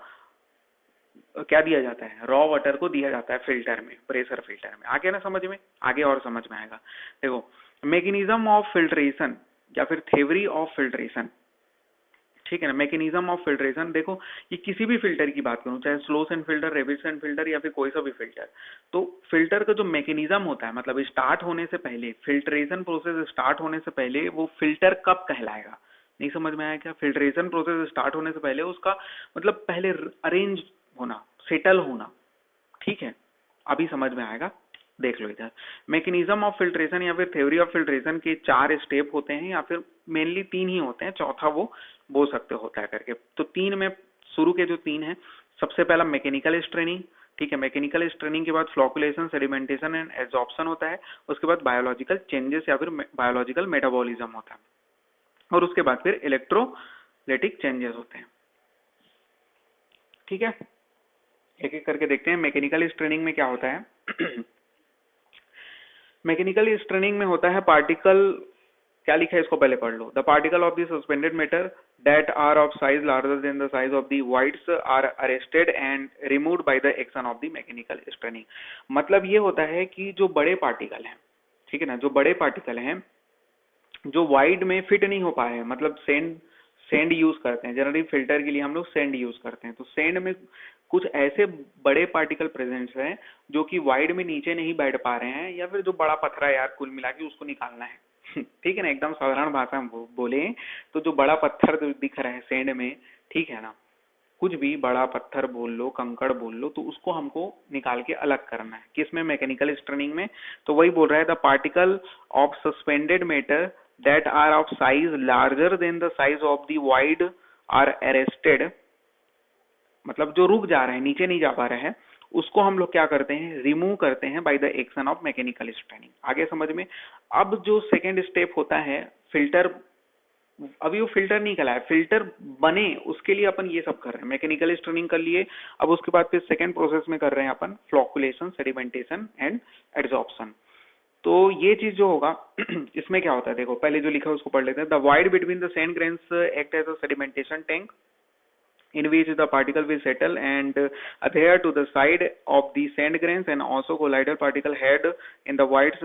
क्या दिया जाता है, रॉ वाटर को दिया जाता है फिल्टर में, प्रेशर फिल्टर में। आगे ना समझ में, आगे और समझ में आएगा। देखो, मैकेनिज्म ऑफ फिल्ट्रेशन या फिर थ्योरी ऑफ फिल्ट्रेशन। ठीक है ना, मैकेनिज्म ऑफ फिल्ट्रेशन। देखो, ये किसी भी फिल्टर की बात करूं, चाहे slow sand filter, rapid sand filter या फिर कोई सा भी फिल्टर, तो फिल्टर का जो मैकेनिज्म होता है, मतलब स्टार्ट होने से पहले, फिल्ट्रेशन प्रोसेस स्टार्ट होने से पहले वो फिल्टर कब कहलाएगा, नहीं समझ में आया क्या। फिल्ट्रेशन प्रोसेस स्टार्ट होने से पहले उसका मतलब पहले अरेंज होना, सेटल होना। ठीक है, अभी समझ में आएगा, देख लो इधर। मैकेनिज्म ऑफ फिल्ट्रेशन या फिर थ्योरी ऑफ फिल्ट्रेशन के 4 स्टेप होते हैं, या फिर मेनली 3 ही होते हैं, चौथा वो बोल सकते होता है करके। तो 3 में शुरू के जो 3 हैं, सबसे पहला मैकेनिकल स्ट्रेनिंग, ठीक है, मैकेनिकल स्ट्रेनिंग के बाद फ्लोकुलेशन, सेडिमेंटेशन एंड एब्जॉर्प्शन होता है, उसके बाद बायोलॉजिकल चेंजेस या फिर बायोलॉजिकल मेटाबॉलिज्म होता है, और उसके बाद फिर इलेक्ट्रोलाइटिक चेंजेस होते हैं। ठीक है, एक एक करके देखते हैं मैकेनिकल स्ट्रेनिंग में क्या होता है। मैकेनिकल स्ट्रेनिंग में होता है पार्टिकल, क्या लिखा है इसको पहले पढ़ लो। The particle of the suspended matter that are of size larger than the size of the voids are arrested and removed by the action of the mechanical straining. मतलब ये होता है कि जो बड़े पार्टिकल हैं, ठीक है ना, जो बड़े पार्टिकल हैं जो वाइड में फिट नहीं हो पाए हैं, मतलब सेंड यूज करते हैं जनरली, फिल्टर के लिए हम लोग सेंड यूज करते हैं, तो सेंड में कुछ ऐसे बड़े पार्टिकल प्रेजेंट्स हैं जो कि वाइड में नीचे नहीं बैठ पा रहे हैं, या फिर जो बड़ा पत्थर है यार कुल मिला के उसको निकालना है। ठीक है ना, एकदम साधारण भाषा में बोले तो जो बड़ा पत्थर जो दिख रहा है सेंड में, ठीक है ना, कुछ भी बड़ा पत्थर बोल लो, कंकड़ बोल लो, तो उसको हमको निकाल के अलग करना है। किसमें? मैकेनिकल स्ट्रेनिंग में। तो वही बोल रहा है the particle of suspended matter that are of size larger than the size of the void are arrested, मतलब जो रुक जा रहे हैं, नीचे नहीं जा पा रहे हैं, उसको हम लोग क्या करते हैं? रिमूव करते हैं by the action of mechanical straining. आगे समझ में। अब जो सेकेंड स्टेप होता है फिल्टर, अभी वो फिल्टर नहीं कहलाया, फिल्टर बने उसके लिए अपन ये सब कर रहे हैं। मैकेनिकल स्ट्रेनिंग कर लिए, अब उसके बाद फिर सेकेंड प्रोसेस में कर रहे हैं अपन फ्लोकुलेशन, सेडिमेंटेशन एंड एड्सॉर्प्शन। तो ये चीज जो होगा इसमें क्या होता है, देखो पहले जो लिखा है उसको पढ़ लेते हैं। The void between the sand grains act as a sedimentation tank in which the particle will settle and adhere to the side of the sand grains, and also colloidal particle head in the voids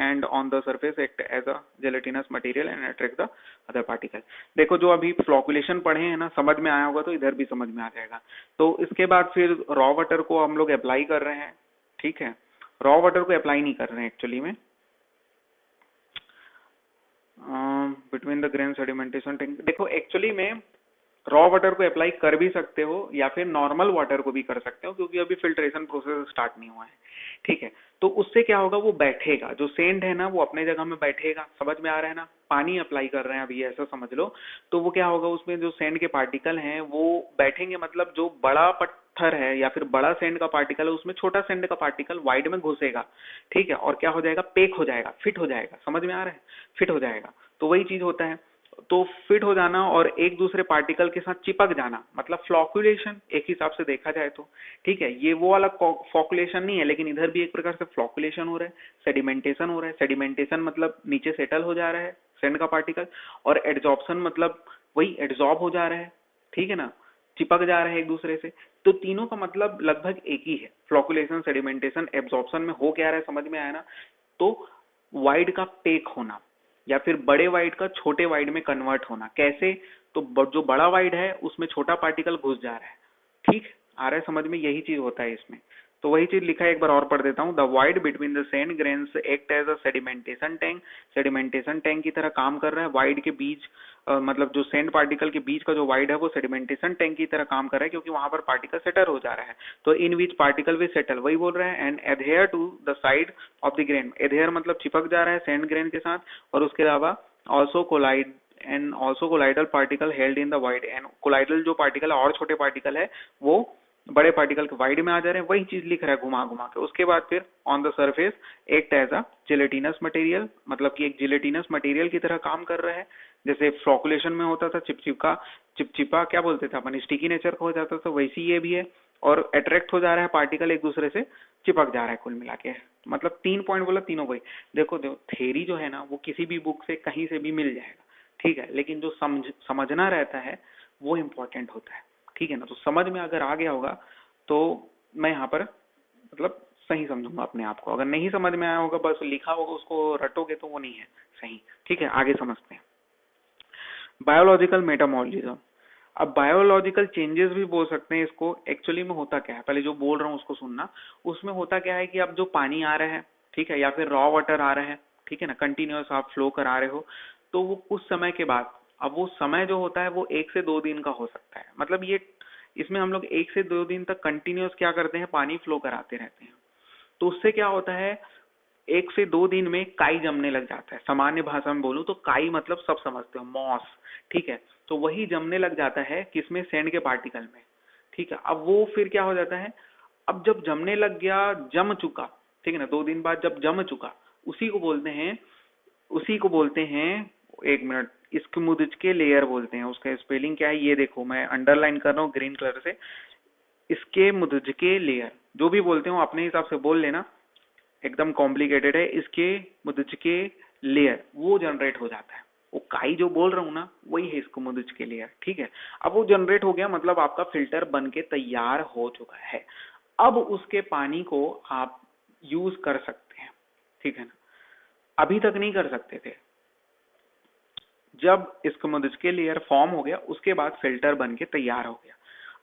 and on the surface act as a gelatinous material and attract the other particle। देखो जो अभी flocculation पढ़े हैं ना, समझ में आया होगा तो इधर भी समझ में आ जाएगा। तो इसके बाद फिर रॉ वाटर को हम लोग अप्लाई कर रहे हैं, ठीक है। रॉ वाटर को अप्लाई नहीं कर रहे हैं एक्चुअली में, between the grain sedimentation tank. देखो एक्चुअली में रॉ वाटर को अप्लाई कर भी सकते हो या फिर नॉर्मल वाटर को भी कर सकते हो, क्योंकि अभी फिल्ट्रेशन प्रोसेस स्टार्ट नहीं हुआ है, ठीक है। तो उससे क्या होगा, वो बैठेगा, जो सेंड है ना वो अपने जगह में बैठेगा। समझ में आ रहा है ना, पानी अप्लाई कर रहे हैं अभी ऐसा समझ लो। तो वो क्या होगा, उसमें जो सेंड के पार्टिकल हैं वो बैठेंगे, मतलब जो बड़ा पत्थर है या फिर बड़ा सेंड का पार्टिकल है उसमें छोटा सेंड का पार्टिकल वाइड में घुसेगा, ठीक है, और क्या हो जाएगा, पेक हो जाएगा, फिट हो जाएगा। समझ में आ रहा है, फिट हो जाएगा। तो वही चीज होता है, तो फिट हो जाना और एक दूसरे पार्टिकल के साथ चिपक जाना, मतलब फ्लोकुलेशन एक हिसाब से देखा जाए तो, ठीक है। ये वो वाला फ्लोकुलेशन नहीं है, लेकिन इधर भी एक प्रकार से फ्लोकुलेशन हो रहा है, सेडिमेंटेशन हो रहा है। सेडिमेंटेशन मतलब नीचे सेटल हो जा रहा है सैंड का पार्टिकल, और एड्सॉर्प्शन मतलब वही एड्सॉर्ब हो जा रहा है, ठीक है ना, चिपक जा रहे हैं एक दूसरे से। तो तीनों का मतलब लगभग एक ही है, फ्लोकुलेशन, सेडिमेंटेशन, एब्जॉर्प्शन में हो क्या रहा है समझ में आया ना। तो वाइड का पेक होना या फिर बड़े वाइड का छोटे वाइड में कन्वर्ट होना, कैसे? तो जो बड़ा वाइड है उसमें छोटा पार्टिकल घुस जा रहा है, ठीक आ रहा है समझ में, यही चीज होता है इसमें। तो वही चीज लिखा है, एक बार और पढ़ देता हूँ। The void between the sand grains act as a sedimentation tank, sedimentation tank की तरह काम कर रहा है। वाइड के बीच मतलब जो सैंड पार्टिकल के बीच का जो वाइड है वो सेडिमेंटेशन टैंक की तरह काम कर रहा है, क्योंकि वहां पर पार्टिकल सेटल हो जा रहा है। तो इन विच पार्टिकल वे सेटल, वही बोल रहे हैं। And adhere to the side of the grain, adhere मतलब चिपक जा रहा है सैंड ग्रेन के साथ, और उसके अलावा also colloid and also colloidal particle held in the wide, and colloidal जो पार्टिकल है और छोटे पार्टिकल है वो बड़े पार्टिकल के वाइड में आ जा रहे हैं। वही चीज लिख रहा है घुमा घुमा के। उसके बाद फिर on the surface act as a gelatinous material, मतलब कि एक जिलेटिनस मटेरियल की तरह काम कर रहा है। जैसे फ्लोकुलेशन में होता था चिपचिपा क्या बोलते थे अपन, स्टिकी नेचर का हो जाता था, वैसी ये भी है। और अट्रैक्ट हो जा रहा है पार्टिकल, एक दूसरे से चिपक जा रहा है कुल मिला के। मतलब 3 पॉइंट बोला, तीनों वही। देखो थ्योरी जो है ना वो किसी भी बुक से कहीं से भी मिल जाएगा, ठीक है, लेकिन जो समझना रहता है वो इम्पोर्टेंट होता है, ठीक है ना। तो समझ में अगर आ गया होगा तो मैं यहाँ पर मतलब सही समझूंगा अपने आप को। अगर नहीं समझ में आया होगा, बस लिखा होगा उसको रटोगे, तो वो नहीं है सही, ठीक है। आगे समझते हैं बायोलॉजिकल मेटाबॉलिज्म। अब बायोलॉजिकल चेंजेस भी बोल सकते हैं इसको। एक्चुअली में होता क्या है, पहले जो बोल रहा हूँ उसको सुनना। उसमें होता क्या है कि अब जो पानी आ रहा है, ठीक है, या फिर रॉ वाटर आ रहा है, ठीक है ना, कंटिन्यूअस आप फ्लो करा रहे हो, तो वो कुछ समय के बाद, अब वो समय जो होता है वो 1 से 2 दिन का हो सकता है। मतलब ये इसमें हम लोग 1 से 2 दिन तक कंटिन्यूअस क्या करते हैं, पानी फ्लो कराते रहते हैं। तो उससे क्या होता है, 1 से 2 दिन में काई जमने लग जाता है। सामान्य भाषा में बोलूं तो काई मतलब सब समझते हो, मॉस, ठीक है। तो वही जमने लग जाता है किसमें, सैंड के पार्टिकल में, ठीक है, अब वो फिर क्या हो जाता है, अब जब जमने लग गया, जम चुका, ठीक है ना, 2 दिन बाद जब जम चुका, उसी को बोलते हैं, उसी को बोलते हैं, एक मिनट, स्क्मुदिच के लेयर बोलते हैं। उसका स्पेलिंग क्या है ये देखो, मैं अंडरलाइन कर रहा हूँ ग्रीन कलर से, इसके मुदुजके लेयर, जो भी बोलते हो अपने हिसाब से बोल लेना, एकदम कॉम्प्लिकेटेड है। इसके मुदुजके लेयर वो जनरेट हो जाता है, वो काई जो बोल रहा हूँ ना, वही है इसको मुदुजके लेयर, ठीक है। अब वो जनरेट हो गया, मतलब आपका फिल्टर बन के तैयार हो चुका है। अब उसके पानी को आप यूज कर सकते हैं, ठीक है ना। अभी तक नहीं कर सकते थे, जब इसका के लेयर फॉर्म हो गया उसके बाद फिल्टर बन के तैयार हो गया।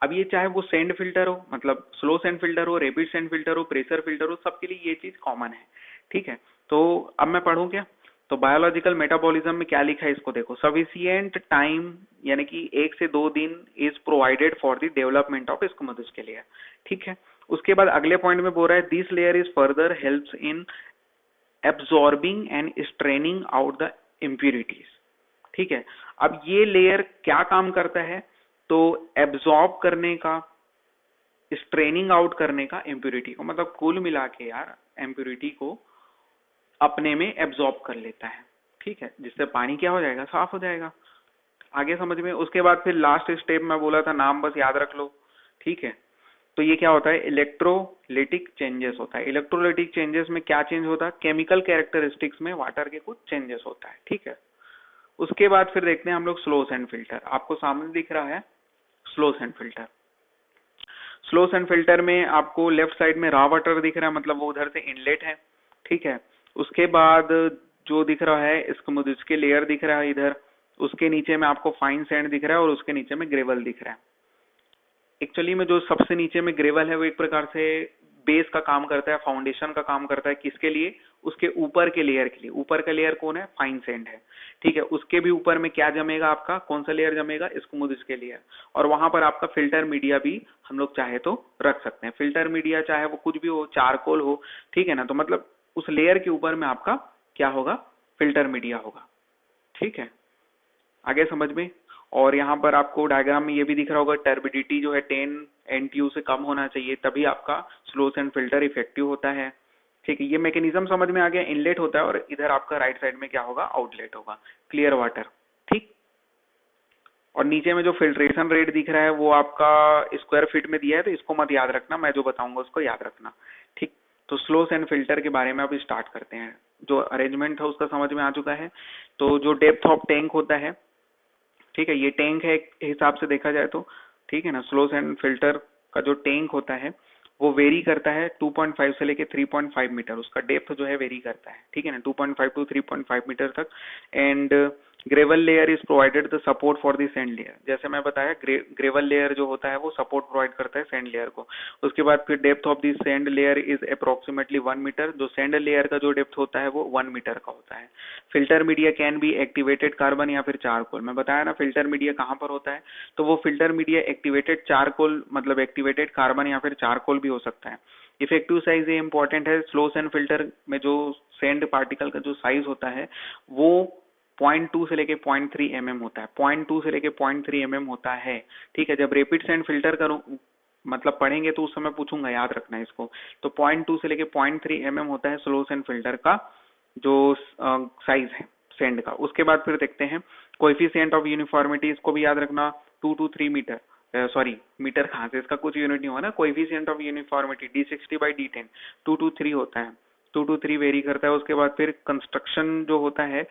अब ये चाहे वो सेंड फिल्टर हो, मतलब स्लो सेंड फिल्टर हो, रैपिड सेंड फिल्टर हो, प्रेशर फिल्टर हो, सबके लिए ये चीज कॉमन है, ठीक है। तो अब मैं पढ़ूं क्या, तो बायोलॉजिकल मेटाबॉलिज्म में क्या लिखा है इसको देखो, सफिशिएंट टाइम, यानी कि 1 से 2 दिन is provided for the development of schmutzdecke के लेयर, ठीक है। उसके बाद अगले पॉइंट में बोल रहा है, this layer is further helps in absorbing and straining out the impurities, ठीक है। अब ये लेयर क्या काम करता है, तो एब्सॉर्ब करने का, स्ट्रेनिंग आउट करने का इम्प्यूरिटी को, मतलब कुल मिला के यार इम्प्यूरिटी को अपने में एब्सॉर्ब कर लेता है, ठीक है, जिससे पानी क्या हो जाएगा, साफ हो जाएगा। आगे समझ में। उसके बाद फिर लास्ट स्टेप में बोला था, नाम बस याद रख लो, ठीक है। तो ये क्या होता है, इलेक्ट्रोलिटिक चेंजेस होता है। इलेक्ट्रोलिटिक चेंजेस में क्या चेंज होता है, केमिकल कैरेक्टरिस्टिक्स में वाटर के कुछ चेंजेस होता है, ठीक है। उसके बाद फिर देखते हैं हम लोग स्लो सैंड फिल्टर, आपको सामने दिख रहा है slow sand filter. Slow sand filter में आपको लेफ्ट साइड में रॉ वाटर दिख रहा है, मतलब वो उधर से इनलेट है, ठीक है। उसके बाद जो दिख रहा है, इसके लेयर दिख रहा है इधर, उसके नीचे में आपको फाइन सैंड दिख रहा है और उसके नीचे में ग्रेवल दिख रहा है। एक्चुअली में जो सबसे नीचे में ग्रेवल है वो एक प्रकार से बेस का काम करता है, फाउंडेशन का काम करता है, किसके लिए, उसके ऊपर के लेयर के लिए। ऊपर का लेयर कौन है, फाइन सैंड है, ठीक है। उसके भी ऊपर में क्या जमेगा आपका, कौन सा लेयर जमेगा, स्मूथ के लेयर, और वहां पर आपका फिल्टर मीडिया भी हम लोग चाहे तो रख सकते हैं। फिल्टर मीडिया चाहे वो कुछ भी हो, चारकोल हो, ठीक है ना, तो मतलब उस लेयर के ऊपर में आपका क्या होगा, फिल्टर मीडिया होगा, ठीक है। आगे समझ में। और यहाँ पर आपको डायग्राम में ये भी दिख रहा होगा, टर्बिडिटी जो है 10 NTU से कम होना चाहिए, तभी आपका स्लो सैंड फिल्टर इफेक्टिव होता है, ठीक है। ये मैकेनिज्म समझ में आ गया, इनलेट होता है और इधर आपका राइट साइड में क्या होगा, आउटलेट होगा, क्लियर वाटर, ठीक। और नीचे में जो फिल्ट्रेशन रेट दिख रहा है वो आपका स्क्वायर फीट में दिया है, तो इसको मत याद रखना, मैं जो बताऊंगा उसको याद रखना, ठीक। तो स्लो सैंड फिल्टर के बारे में अब स्टार्ट करते हैं। जो अरेंजमेंट था उसका समझ में आ चुका है। तो जो डेप्थ ऑफ टैंक होता है, ठीक है, ये टैंक है एक हिसाब से देखा जाए तो, ठीक है ना। स्लो सैंड फिल्टर का जो टैंक होता है वो वेरी करता है 2.5 से लेके 3.5 मीटर, उसका डेप्थ जो है वेरी करता है, ठीक है ना, 2.5 टू 3.5 मीटर तक। And gravel layer is provided the support for the sand layer, जैसे मैं बताया ग्रेवल लेयर जो होता है वो सपोर्ट प्रोवाइड करता है सैंड लेयर को। उसके बाद फिर depth of the sand layer is approximately 1 metre, जो सैंड लेयर का जो डेप्थ होता है वो 1 मीटर का होता है। Filter media can be activated carbon या फिर चारकोल, मैं बताया ना फिल्टर मीडिया कहाँ पर होता है, तो वो फिल्टर मीडिया एक्टिवेटेड चारकोल, मतलब एक्टिवेटेड कार्बन या फिर चारकोल भी हो सकता है। इफेक्टिव साइज ये इंपॉर्टेंट है, स्लो सैंड फिल्टर में जो सैंड पार्टिकल का जो साइज होता है वो 0.2 से लेके 0.3 mm होता है, 0.2 से लेके 0.3 mm होता है, ठीक है। जब रैपिड सैंड फिल्टर करूं, मतलब पढ़ेंगे तो उस समय पूछूंगा, याद रखना इसको। तो 0.2 से लेके 0.3 mm होता है स्लो सैंड फिल्टर का जो साइज है सैंड का। उसके बाद फिर देखते हैं कोएफिशिएंट ऑफ यूनिफॉर्मिटी, इसको भी याद रखना, 2 to 3 मीटर, सॉरी मीटर कहाँ से, इसका कुछ यूनिट नहीं होगा ना। Coefficient of uniformity D60/D10 2 to 3 होता है, 2 to 3 वेरी करता है। उसके बाद फिर कंस्ट्रक्शन जो होता है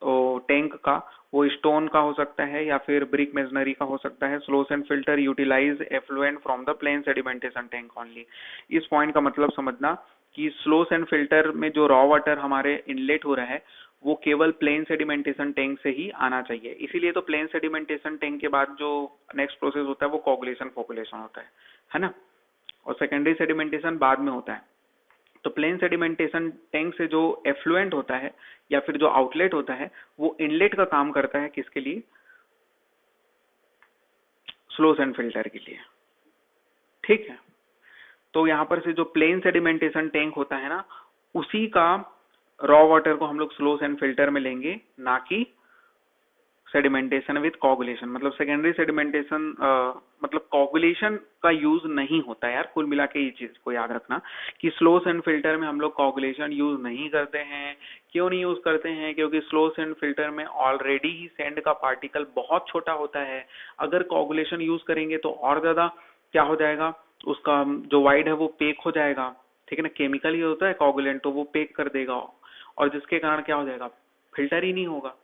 टैंक का, वो स्टोन का हो सकता है या फिर ब्रिक मेसनरी का हो सकता है। Slow sand filter utilise effluent from the plain sedimentation tank only. इस पॉइंट का मतलब समझना कि स्लो सैंड फिल्टर में जो रॉ वाटर हमारे इनलेट हो रहा है वो केवल प्लेन सेडिमेंटेशन टैंक से ही आना चाहिए। इसीलिए तो प्लेन सेडिमेंटेशन टैंक के बाद जो नेक्स्ट प्रोसेस होता है वो कोगुलेशन फोकुलेशन होता है ना, और सेकेंडरी सेडिमेंटेशन बाद में होता है। तो प्लेन सेडिमेंटेशन टैंक से जो एफ्लुएंट होता है या फिर जो आउटलेट होता है वो इनलेट का काम करता है, किसके लिए, स्लो सैंड फिल्टर के लिए, ठीक है। तो यहाँ पर से जो प्लेन सेडिमेंटेशन टैंक होता है ना, उसी का रॉ वाटर को हम लोग स्लो सैंड फिल्टर में लेंगे, ना कि सेडिमेंटेशन विथ कोगुलेशन, मतलब सेकेंडरी सेडिमेंटेशन, मतलब कोगुलेशन का यूज नहीं होता है यार। कुल मिला के ये चीज को याद रखना कि स्लो सैंड फिल्टर में हम लोग कोगुलेशन यूज नहीं करते हैं। क्यों नहीं यूज करते हैं? क्योंकि स्लो सैंड फिल्टर में ऑलरेडी ही सैंड का पार्टिकल बहुत छोटा होता है। अगर कोगुलेशन यूज करेंगे तो और ज्यादा क्या हो जाएगा, उसका जो वाइड है वो पेक हो जाएगा, ठीक है ना। केमिकल ही होता है कोगुलेंट, तो वो पेक कर देगा और जिसके कारण क्या हो जाएगा, फिल्टर ही नहीं होगा,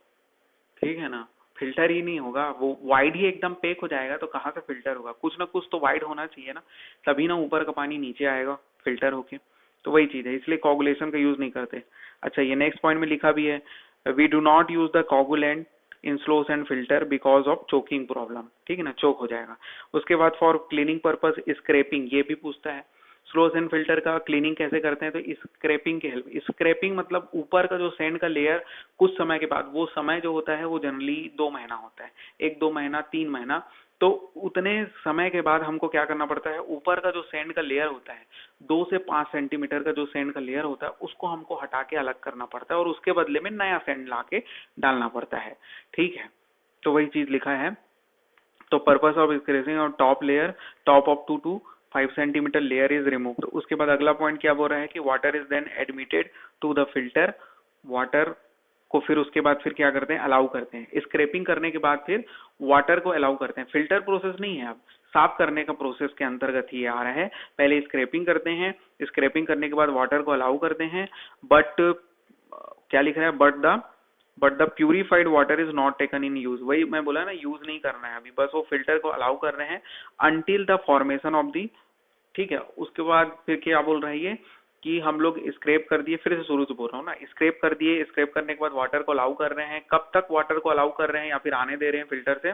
ठीक है ना। फिल्टर ही नहीं होगा, वो वाइड ही एकदम पेक हो जाएगा, तो कहाँ से फिल्टर होगा? कुछ ना कुछ तो वाइड होना चाहिए ना, तभी ना ऊपर का पानी नीचे आएगा फिल्टर होके। तो वही चीज है, इसलिए कोगुलेशन का यूज नहीं करते। अच्छा, ये नेक्स्ट पॉइंट में लिखा भी है, we do not use the coagulant in slow sand filter because of choking problem, ठीक है ना, चोक हो जाएगा। उसके बाद फॉर क्लीनिंग पर्पज स्क्रैपिंग, ये भी पूछता है स्लो सैंड फिल्टर का क्लीनिंग कैसे करते हैं, तो स्क्रैपिंग के हेल्प। स्क्रैपिंग मतलब ऊपर का जो सैंड का लेयर कुछ समय के बाद, वो समय जो होता है वो जनरली 2 महीना होता है, 1-2 महीना 3 महीना, तो उतने समय के बाद हमको क्या करना पड़ता है, ऊपर का जो सैंड का लेयर होता है 2 से 5 सेंटीमीटर का जो सैंड का लेयर होता है उसको हमको हटा के अलग करना पड़ता है और उसके बदले में नया सैंड ला के डालना पड़ता है, ठीक है। तो वही चीज लिखा है। तो पर्पस ऑफ इंक्रीजिंग और top layer, top of 2 to 5 centimetre layer is removed. उसके बाद अगला पॉइंट क्या बोल रहा है कि water is then admitted to the filter, water को फिर उसके बाद फिर क्या करते हैं, अलाउ करते हैं। स्क्रैपिंग करने के बाद फिर वाटर को अलाउ करते हैं। फिल्टर प्रोसेस नहीं है, अब साफ करने का प्रोसेस के अंतर्गत ही आ रहा है। पहले स्क्रैपिंग करते हैं, स्क्रैपिंग करने के बाद वाटर को अलाउ करते हैं, बट क्या लिख रहा है, but the purified water is not taken in use. वही मैं बोला ना, यूज नहीं करना है अभी, बस वो फिल्टर को अलाउ कर रहे हैं until the formation of the, ठीक है। उसके बाद फिर क्या बोल रहा है ये कि हम लोग स्क्रैप कर दिए, फिर से शुरू से बोल रहा हूँ ना, स्क्रैप कर दिए, स्क्रैप करने के बाद वाटर को अलाउ कर रहे हैं। कब तक वाटर को अलाउ कर रहे हैं या फिर आने दे रहे हैं फिल्टर से,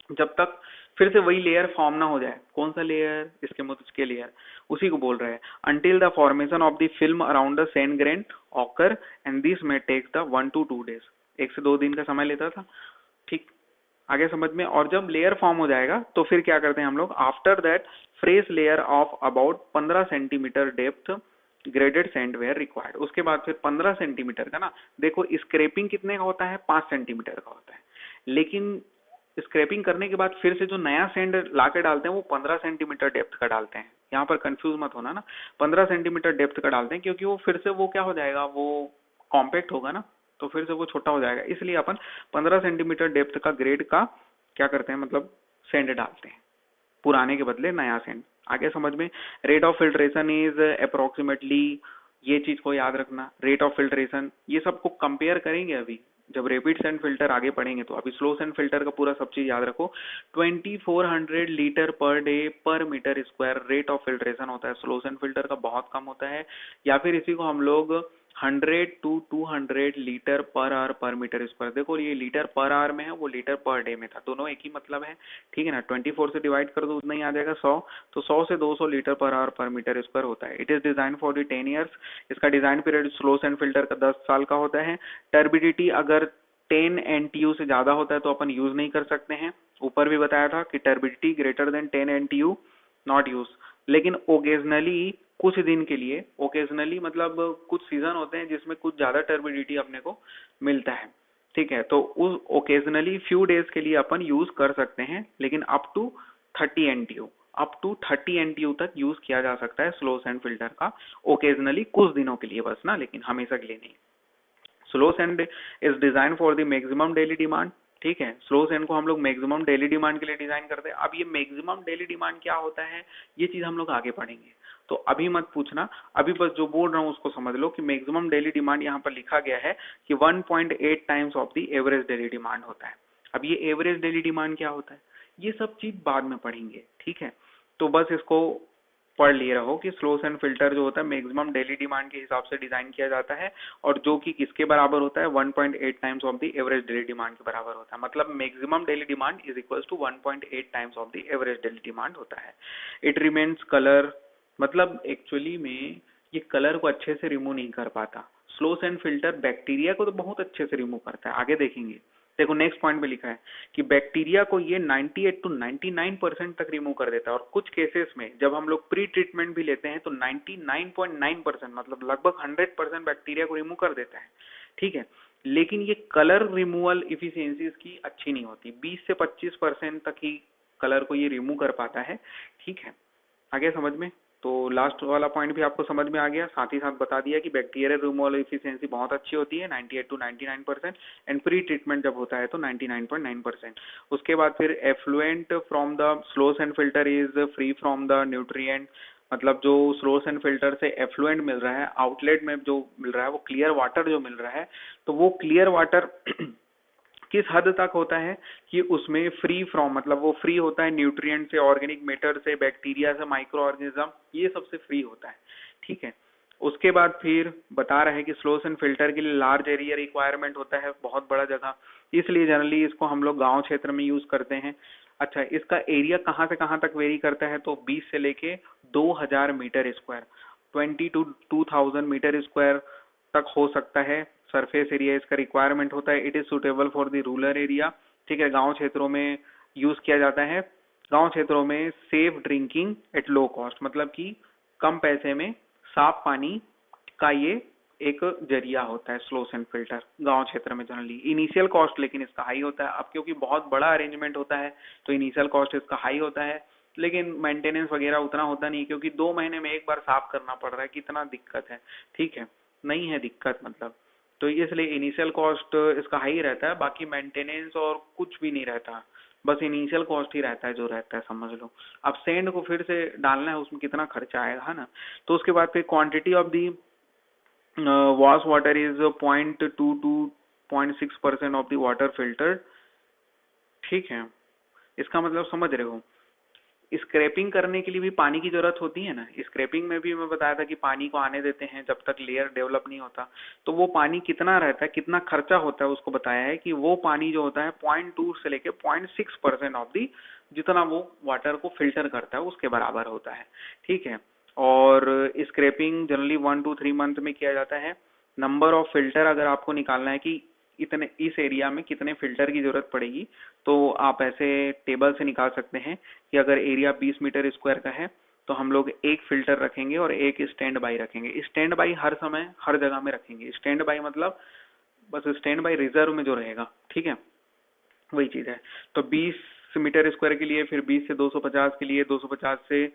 जब तक फिर से वही लेयर फॉर्म ना हो जाए। कौन सा लेयर, इसके मुझ के लेयर, उसी को बोल रहे हैं। Until the formation of the film around the sand grain occur and this में टेक द 1 to 2 days, 1 से 2 दिन का समय लेता था, ठीक। आगे समझ में। और जब लेयर फॉर्म हो जाएगा तो फिर क्या करते हैं हम लोग, after that fresh layer of about 15 centimetre depth graded sand were required. उसके बाद फिर 15 सेंटीमीटर का ना, देखो स्क्रैपिंग कितने का होता है, 5 सेंटीमीटर का होता है, लेकिन स्क्रैपिंग करने के बाद फिर से जो नया सैंड ला के डालते हैं वो 15 सेंटीमीटर डेप्थ का डालते हैं। यहाँ पर कंफ्यूज मत होना ना, 15 सेंटीमीटर डेप्थ का डालते हैं क्योंकि वो फिर से वो क्या हो जाएगा, वो कॉम्पैक्ट होगा ना, तो फिर से वो छोटा हो जाएगा, इसलिए अपन 15 सेंटीमीटर डेप्थ का ग्रेड का क्या करते हैं, मतलब सैंड डालते हैं, पुराने के बदले नया सैंड। आगे समझ में। Rate of filtration is approximately, ये चीज को याद रखना, रेट ऑफ फिल्ट्रेशन, ये सबको कंपेयर करेंगे अभी जब रैपिड सैंड फिल्टर आगे पढ़ेंगे। तो अभी स्लो सैंड फिल्टर का पूरा सब चीज याद रखो। 2400 litre per day per metre square rate of filtration होता है। स्लो सैंड फिल्टर का बहुत कम होता है, या फिर इसी को हम लोग 100 to 200 लीटर पर आवर पर मीटर स्क्वायर। देखो ये लीटर पर आवर में है, वो लीटर पर डे में था, दोनों एक ही मतलब है, ठीक है ना। 24 से डिवाइड कर दो, उतना ही आ जाएगा 100, तो 100 से 200 लीटर पर आवर पर मीटर स्क्वायर होता है। It is design for the 10 years. इसका design period slow sand filter का 10 साल का होता है। टर्बिडिटी अगर 10 NTU से ज्यादा होता है तो अपन यूज नहीं कर सकते हैं। ऊपर भी बताया था कि turbidity greater than 10 NTU not use. लेकिन ओकेजनली कुछ दिन के लिए, ओकेजनली मतलब कुछ सीजन होते हैं जिसमें कुछ ज्यादा टर्बिडिटी अपने को मिलता है, ठीक है, तो उस ओकेजनली फ्यू डेज के लिए अपन यूज कर सकते हैं, लेकिन up to 30 NTU, up to 30 NTU तक यूज किया जा सकता है स्लो सैंड फिल्टर का, ओकेजनली कुछ दिनों के लिए बस ना, लेकिन हमेशा के लिए नहीं। Slow sand is design for the maximum daily demand, ठीक है। स्लो सैंड को हम लोग मैक्सिमम डेली डिमांड के लिए डिजाइन करते हैं। अब ये मैक्सिमम डेली डिमांड क्या होता है, ये चीज हम लोग आगे पढ़ेंगे, तो अभी मत पूछना, अभी बस जो बोल रहा हूँ उसको समझ लो कि मैक्सिमम डेली डिमांड यहाँ पर लिखा गया है कि 1.8 times of the average daily demand होता है। अब ये एवरेज डेली डिमांड क्या होता है, ये सब चीज बाद में पढ़ेंगे, ठीक है। तो बस इसको पढ़ लिए रहो कि स्लो सैंड फिल्टर जो होता है मैक्सिमम डेली डिमांड के हिसाब से डिजाइन किया जाता है, और जो कि किसके बराबर होता है, 1.8 times of the average daily demand के बराबर होता है। मतलब maximum daily demand is equals to 1.8 times of the average daily demand होता है। इट रिमेन्स कलर, मतलब एक्चुअली में ये कलर को अच्छे से रिमूव नहीं कर पाता। स्लो सैंड फिल्टर बैक्टीरिया को तो बहुत अच्छे से रिमूव करता है, आगे देखेंगे। देखो नेक्स्ट पॉइंट में लिखा है कि बैक्टीरिया को ये 98 to 99% तक रिमूव कर देता है, और कुछ केसेस में जब हम लोग प्री ट्रीटमेंट भी लेते हैं तो 99.9% मतलब लगभग 100% बैक्टीरिया को रिमूव कर देता है, ठीक है। लेकिन ये कलर रिमूवल इफिशियंसी इसकी अच्छी नहीं होती, 20 से 25% तक ही कलर को ये रिमूव कर पाता है। ठीक है, आगे समझ में? तो लास्ट वाला पॉइंट भी आपको समझ में आ गया, साथ ही साथ बता दिया कि बैक्टीरियल रिमूवल इफिशियंसी बहुत अच्छी होती है 98 to 99%, एंड प्री ट्रीटमेंट जब होता है तो 99.9%। उसके बाद फिर effluent from the slow sand filter is free from the nutrient, मतलब जो स्लोस एंड फिल्टर से एफ्लुएंट मिल रहा है, आउटलेट में जो मिल रहा है वो क्लियर वाटर जो मिल रहा है, तो वो क्लियर वाटर किस हद तक होता है कि उसमें फ्री फ्रॉम, मतलब वो फ्री होता है न्यूट्रिएंट से, ऑर्गेनिक मैटर से, बैक्टीरिया से, माइक्रो ऑर्गेनिज्म, ये सबसे फ्री होता है। ठीक है, उसके बाद फिर बता रहे हैं कि स्लोस एंड फिल्टर के लिए लार्ज एरिया रिक्वायरमेंट होता है, बहुत बड़ा जगह, इसलिए जनरली इसको हम लोग गांव क्षेत्र में यूज करते हैं। अच्छा, इसका एरिया कहाँ से कहाँ तक वेरी करता है, तो 20 से लेके 2000 metre square, 20 to 2000 metre square तक हो सकता है सरफेस एरिया इसका रिक्वायरमेंट होता है। It is suitable for the rural area. ठीक है, गांव क्षेत्रों में यूज किया जाता है। गांव क्षेत्रों में safe drinking at low cost, मतलब कि कम पैसे में साफ पानी का ये एक जरिया होता है स्लोस एंड फिल्टर गांव क्षेत्र में जनरली। इनिशियल कॉस्ट लेकिन इसका हाई होता है, अब क्योंकि बहुत बड़ा अरेंजमेंट होता है तो इनिशियल कॉस्ट इसका हाई होता है, लेकिन मेंटेनेंस वगैरह उतना होता नहीं, क्योंकि 2 महीने में एक बार साफ करना पड़ रहा है, कितना दिक्कत है। ठीक है, नहीं है दिक्कत मतलब, तो इसलिए इनिशियल कॉस्ट इसका हाई रहता है, बाकी मेंटेनेंस और कुछ भी नहीं रहता, बस इनिशियल कॉस्ट ही रहता है जो रहता है, समझ लो। अब सेंड को फिर से डालना है, उसमें कितना खर्चा आएगा, है ना। तो उसके बाद फिर quantity of the wash water is 0.2 to 0.6% of the water filter. ठीक है, इसका मतलब समझ रहे हो। स्क्रैपिंग करने के लिए भी पानी की जरूरत होती है ना, स्क्रैपिंग में भी मैं बताया था कि पानी को आने देते हैं जब तक लेयर डेवलप नहीं होता, तो वो पानी कितना रहता है, कितना खर्चा होता है, उसको बताया है कि वो पानी जो होता है 0.2 से लेके 0.6% ऑफ दी, जितना वो वाटर को फिल्टर करता है उसके बराबर होता है। ठीक है, और स्क्रैपिंग जनरली 1 to 3 मंथ में किया जाता है। नंबर ऑफ फिल्टर अगर आपको निकालना है कि इतने इस एरिया में कितने फिल्टर की जरूरत पड़ेगी, तो आप ऐसे टेबल से निकाल सकते हैं कि अगर एरिया 20 मीटर स्क्वायर का है तो हम लोग एक फिल्टर रखेंगे और एक स्टैंड बाई रखेंगे। स्टैंड बाई हर समय हर जगह में रखेंगे, स्टैंड बाई मतलब बस स्टैंड बाई रिजर्व में जो रहेगा। ठीक है, वही चीज है। तो 20 मीटर स्क्वायर के लिए, फिर 20 से 250 के लिए, 250 से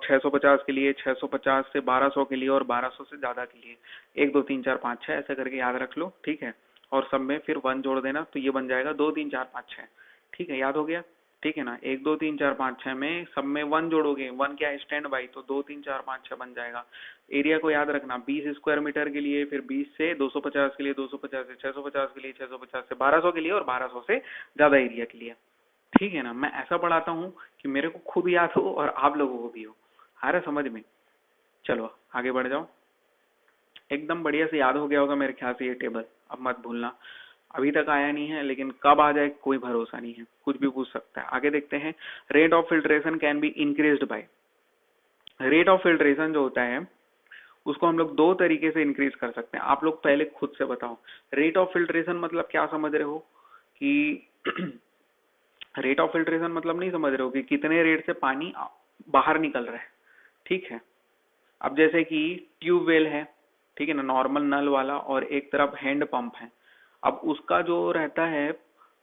650 के लिए, 650 से 1200 के लिए, और 1200 से ज्यादा के लिए 1 2 3 4 5 6 ऐसे करके याद रख लो। ठीक है, और सब में फिर 1 जोड़ देना, तो ये बन जाएगा 2 3 4 5 6। ठीक है, याद हो गया। ठीक है ना, 1 2 3 4 5 6 में सब में 1 जोड़ोगे, 1 क्या है, स्टैंड बाई, तो 2 3 4 5 6 बन जाएगा। एरिया को याद रखना, 20 स्क्वायर मीटर के लिए, फिर 20 से 250 के लिए, 250 से 650 के लिए, 650 से 1200 के लिए, और 1200 से ज्यादा एरिया के लिए। ठीक है ना, मैं ऐसा पढ़ाता हूँ कि मेरे को खुद याद हो और आप लोगों को भी हो। आ रहा समझ में? चलो आगे बढ़ जाओ। एकदम बढ़िया से याद हो गया होगा मेरे ख्याल से ये टेबल, अब मत भूलना। अभी तक आया नहीं है, लेकिन कब आ जाए कोई भरोसा नहीं है, कुछ भी पूछ सकता है। आगे देखते हैं। Rate of filtration can be increased by, rate of filtration जो होता है उसको हम लोग 2 तरीके से इंक्रीज कर सकते हैं। आप लोग पहले खुद से बताओ, रेट ऑफ फिल्ट्रेशन मतलब क्या समझ रहे हो कि रेट ऑफ फिल्ट्रेशन मतलब नहीं समझ रहे हो कि कितने रेट से पानी बाहर निकल रहा है। ठीक है, अब जैसे कि ट्यूबवेल है, ठीक है ना, नॉर्मल नल वाला, और एक तरफ हैंड पंप है। अब उसका जो रहता है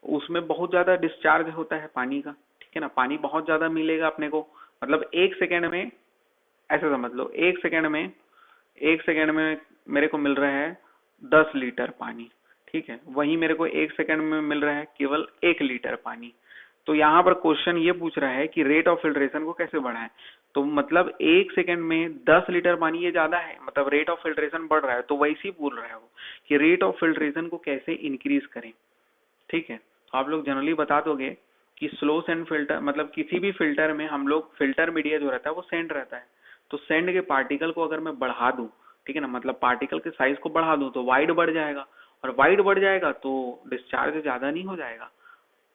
उसमें बहुत ज्यादा डिस्चार्ज होता है पानी का। ठीक है ना, पानी बहुत ज्यादा मिलेगा अपने को, मतलब 1 सेकेंड में, ऐसे समझ लो 1 सेकेंड में मेरे को मिल रहा है 10 लीटर पानी। ठीक है, वही मेरे को 1 सेकेंड में मिल रहा है केवल 1 लीटर पानी। तो यहाँ पर क्वेश्चन ये पूछ रहा है कि रेट ऑफ फिल्ट्रेशन को कैसे बढ़ाएं। तो मतलब 1 सेकेंड में 10 लीटर पानी, ये ज्यादा है, मतलब रेट ऑफ फिल्ट्रेशन बढ़ रहा है, तो वैसे ही बोल रहा है वो कि रेट ऑफ फिल्ट्रेशन को कैसे इंक्रीज करें। ठीक है, तो आप लोग जनरली बता दोगे कि स्लो सेंड फिल्टर, मतलब किसी भी फिल्टर में हम लोग फिल्टर मीडिया जो रहता है वो सेंड रहता है, तो सेंड के पार्टिकल को अगर मैं बढ़ा दूं, ठीक है ना, मतलब पार्टिकल के साइज को बढ़ा दूं तो वाइड बढ़ जाएगा, और वाइड बढ़ जाएगा तो डिस्चार्ज ज्यादा नहीं हो जाएगा,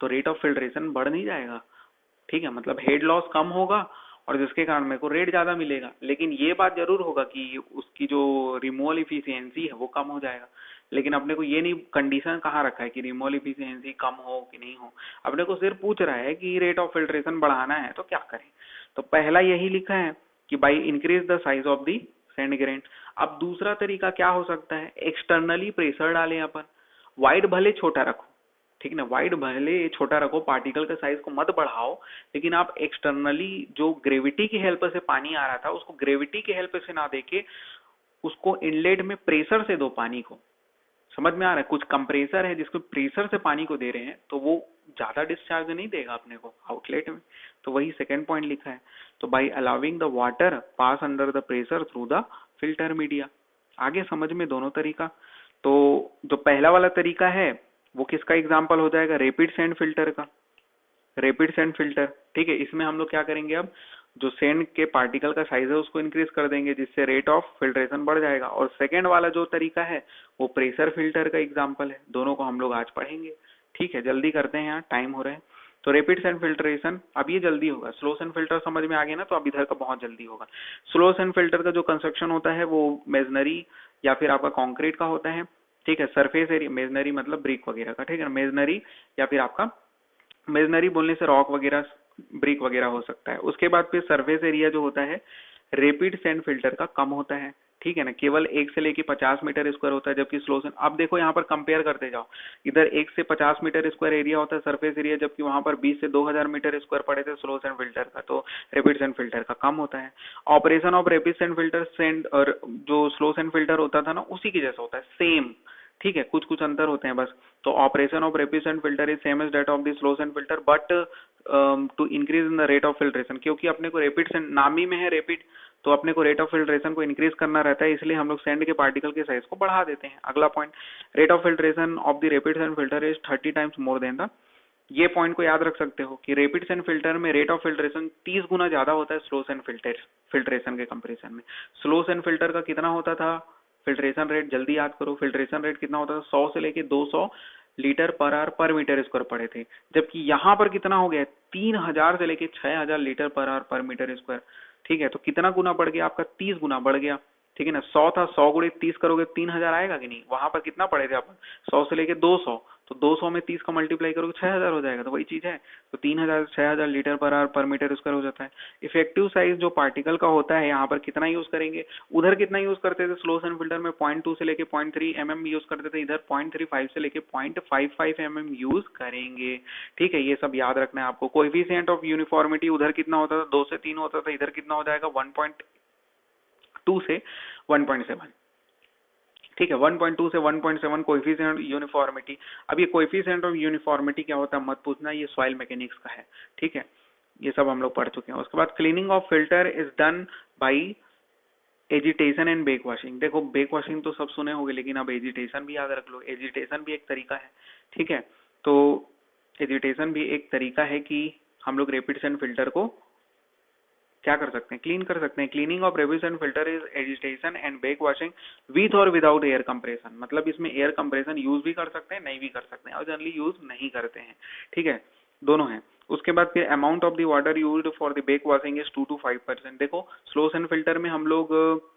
तो रेट ऑफ फिल्ट्रेशन बढ़ नहीं जाएगा। ठीक है, मतलब हेड लॉस कम होगा और जिसके कारण मेरे को रेट ज्यादा मिलेगा, लेकिन ये बात जरूर होगा कि उसकी जो रिमूवल इफिशियंसी है वो कम हो जाएगा। लेकिन अपने को ये नहीं कंडीशन कहाँ रखा है कि रिमूवल इफिशियंसी कम हो कि नहीं हो, अपने को सिर्फ पूछ रहा है कि रेट ऑफ फिल्ट्रेशन बढ़ाना है तो क्या करें। तो पहला यही लिखा है कि by increase the size of the sand grain. अब दूसरा तरीका क्या हो सकता है, एक्सटर्नली प्रेशर डालें अपन। वाइड भले छोटा रखो, ठीक है ना, वाइड भले छोटा रखो, पार्टिकल का साइज को मत बढ़ाओ, लेकिन आप एक्सटर्नली जो ग्रेविटी की हेल्प से पानी आ रहा था उसको ग्रेविटी की हेल्प से ना देके उसको इनलेट में प्रेशर से दो पानी को। समझ में आ रहा है? कुछ कंप्रेसर है जिसको प्रेशर से पानी को दे रहे हैं तो वो ज्यादा डिस्चार्ज नहीं देगा अपने को आउटलेट में। तो वही सेकंड पॉइंट लिखा है। तो by allowing the water pass under the pressure through the filter media. आगे समझ में दोनों तरीका। तो जो पहला वाला तरीका है वो किसका एग्जाम्पल हो जाएगा? रैपिड सैंड फिल्टर का। रैपिड सैंड फिल्टर, ठीक है। इसमें हम लोग क्या करेंगे, अब जो सैंड के पार्टिकल का साइज है उसको इंक्रीज कर देंगे जिससे रेट ऑफ फिल्ट्रेशन बढ़ जाएगा। और सेकेंड वाला जो तरीका है वो प्रेशर फिल्टर का एग्जाम्पल है। दोनों को हम लोग आज पढ़ेंगे, ठीक है। जल्दी करते हैं, यहाँ टाइम हो रहा है। तो रैपिड सैंड फिल्ट्रेशन अब ये जल्दी होगा। स्लो सैंड फिल्टर समझ में आ गया ना, तो अब इधर का बहुत जल्दी होगा। स्लो सैंड फिल्टर का जो कंस्ट्रक्शन होता है वो मेजनरी या फिर आपका कॉन्क्रीट का होता है, ठीक है। सरफेस एरिया, मेजनरी मतलब ब्रिक वगैरह का, ठीक है। मेजनरी या फिर आपका, मेजनरी बोलने से रॉक वगैरह, ब्रिक वगैरह हो सकता है। उसके बाद फिर सरफेस एरिया जो होता है रैपिड सैंड फिल्टर का कम होता है, ठीक है ना। केवल 1 से लेके 50 मीटर स्क्वायर होता है, जबकि स्लो सैंड, अब देखो यहाँ पर कंपेयर करते जाओ, इधर 1 से 50 मीटर स्क्वायर एरिया होता है सरफेस एरिया, जबकि वहां पर 20 से 2000 मीटर स्क्वायर पड़े थे स्लो सैंड फिल्टर का। तो रैपिड सैंड फिल्टर का कम होता है। Operation of rapid sand filter sand और जो स्लो सैंड फिल्टर होता था ना उसी के जैसा होता है, सेम, ठीक है। कुछ कुछ अंतर होते हैं बस। तो operation of rapid sand filter is same as that of the slow sand filter but to increase in the rate of filtration, क्योंकि अपने को रैपिड सैंड नाम ही में है रैपिड, तो अपने को रेट ऑफ फिल्ट्रेशन को इंक्रीज करना रहता है, इसलिए हम लोग सैंड के पार्टिकल के साइज को बढ़ा देते हैं। अगला point, rate of filtration of the rapid sand filter is 30 times more than the, ये पॉइंट को याद रख सकते हो कि रैपिड सैंड फिल्टर में रेट ऑफ फिल्ट्रेशन 30 गुना ज्यादा होता है स्लो सैंड फिल्ट्रेशन के कंपेरिजन में। स्लो सैंड फिल्टर का कितना होता था फिल्ट्रेशन रेट? जल्दी याद करो, फिल्ट्रेशन रेट कितना होता था? 100 से लेके 200 लीटर पर आवर पर मीटर स्क्वायर पड़े थे, जबकि यहाँ पर कितना हो गया? 3000 से लेके 6000 लीटर पर आवर पर मीटर स्क्वायर, ठीक है। तो कितना गुना बढ़ गया आपका? 30 गुना बढ़ गया, ठीक है ना। 100 था, 100 गुणे 30 करोगे 3000 आएगा कि नहीं? वहां पर कितना पड़े थे अपन? 100 से लेके 200, तो 200 में 30 का मल्टीप्लाई करोगे 6000 हो जाएगा। तो वही चीज है। तो 3000 6000 लीटर पर आवर पर मीटर स्क्वायर हो जाता है। इफेक्टिव साइज जो पार्टिकल का होता है यहाँ पर कितना यूज करेंगे? उधर कितना यूज करते थे स्लो सैंड फिल्टर में? 0.2 से लेके 0.3 mm यूज करते थे, इधर 0.35 से लेके 0.55 mm यूज करेंगे, ठीक है। ये सब याद रखना है आपको। कोएफिशिएंट ऑफ यूनिफॉर्मिटी उधर कितना होता था? 2 से 3 होता था, इधर कितना हो जाएगा? 1.2 से 1.7, ठीक है। 1.2 से 1.7 कोएफिशिएंट यूनिफॉर्मिटी। अब ये कोएफिशिएंट ऑफ यूनिफॉर्मिटी क्या होता है मत पूछना, ये सॉइल मैकेनिक्स का है, ठीक है। ये सब हम लोग पढ़ चुके हैं। उसके बाद cleaning of filter is done by agitation and back washing. देखो बेक वॉशिंग तो सब सुने होंगे, लेकिन अब एजिटेशन भी याद रख लो। एजिटेशन भी एक तरीका है, ठीक है। तो एजिटेशन भी एक तरीका है कि हम लोग रैपिड सैंड फिल्टर को क्या कर सकते हैं? क्लीन कर सकते हैं। Cleaning of rapid sand filter is agitation and back washing with और विदाउट एयर कंप्रेशन। मतलब इसमें एयर कंप्रेशन यूज भी कर सकते हैं, नहीं भी कर सकते हैं, और जनरली यूज नहीं करते हैं, ठीक है। दोनों है। उसके बाद फिर amount of the water used for the back washing is 2 to 5%। देखो स्लो सैंड फिल्टर में हम लोग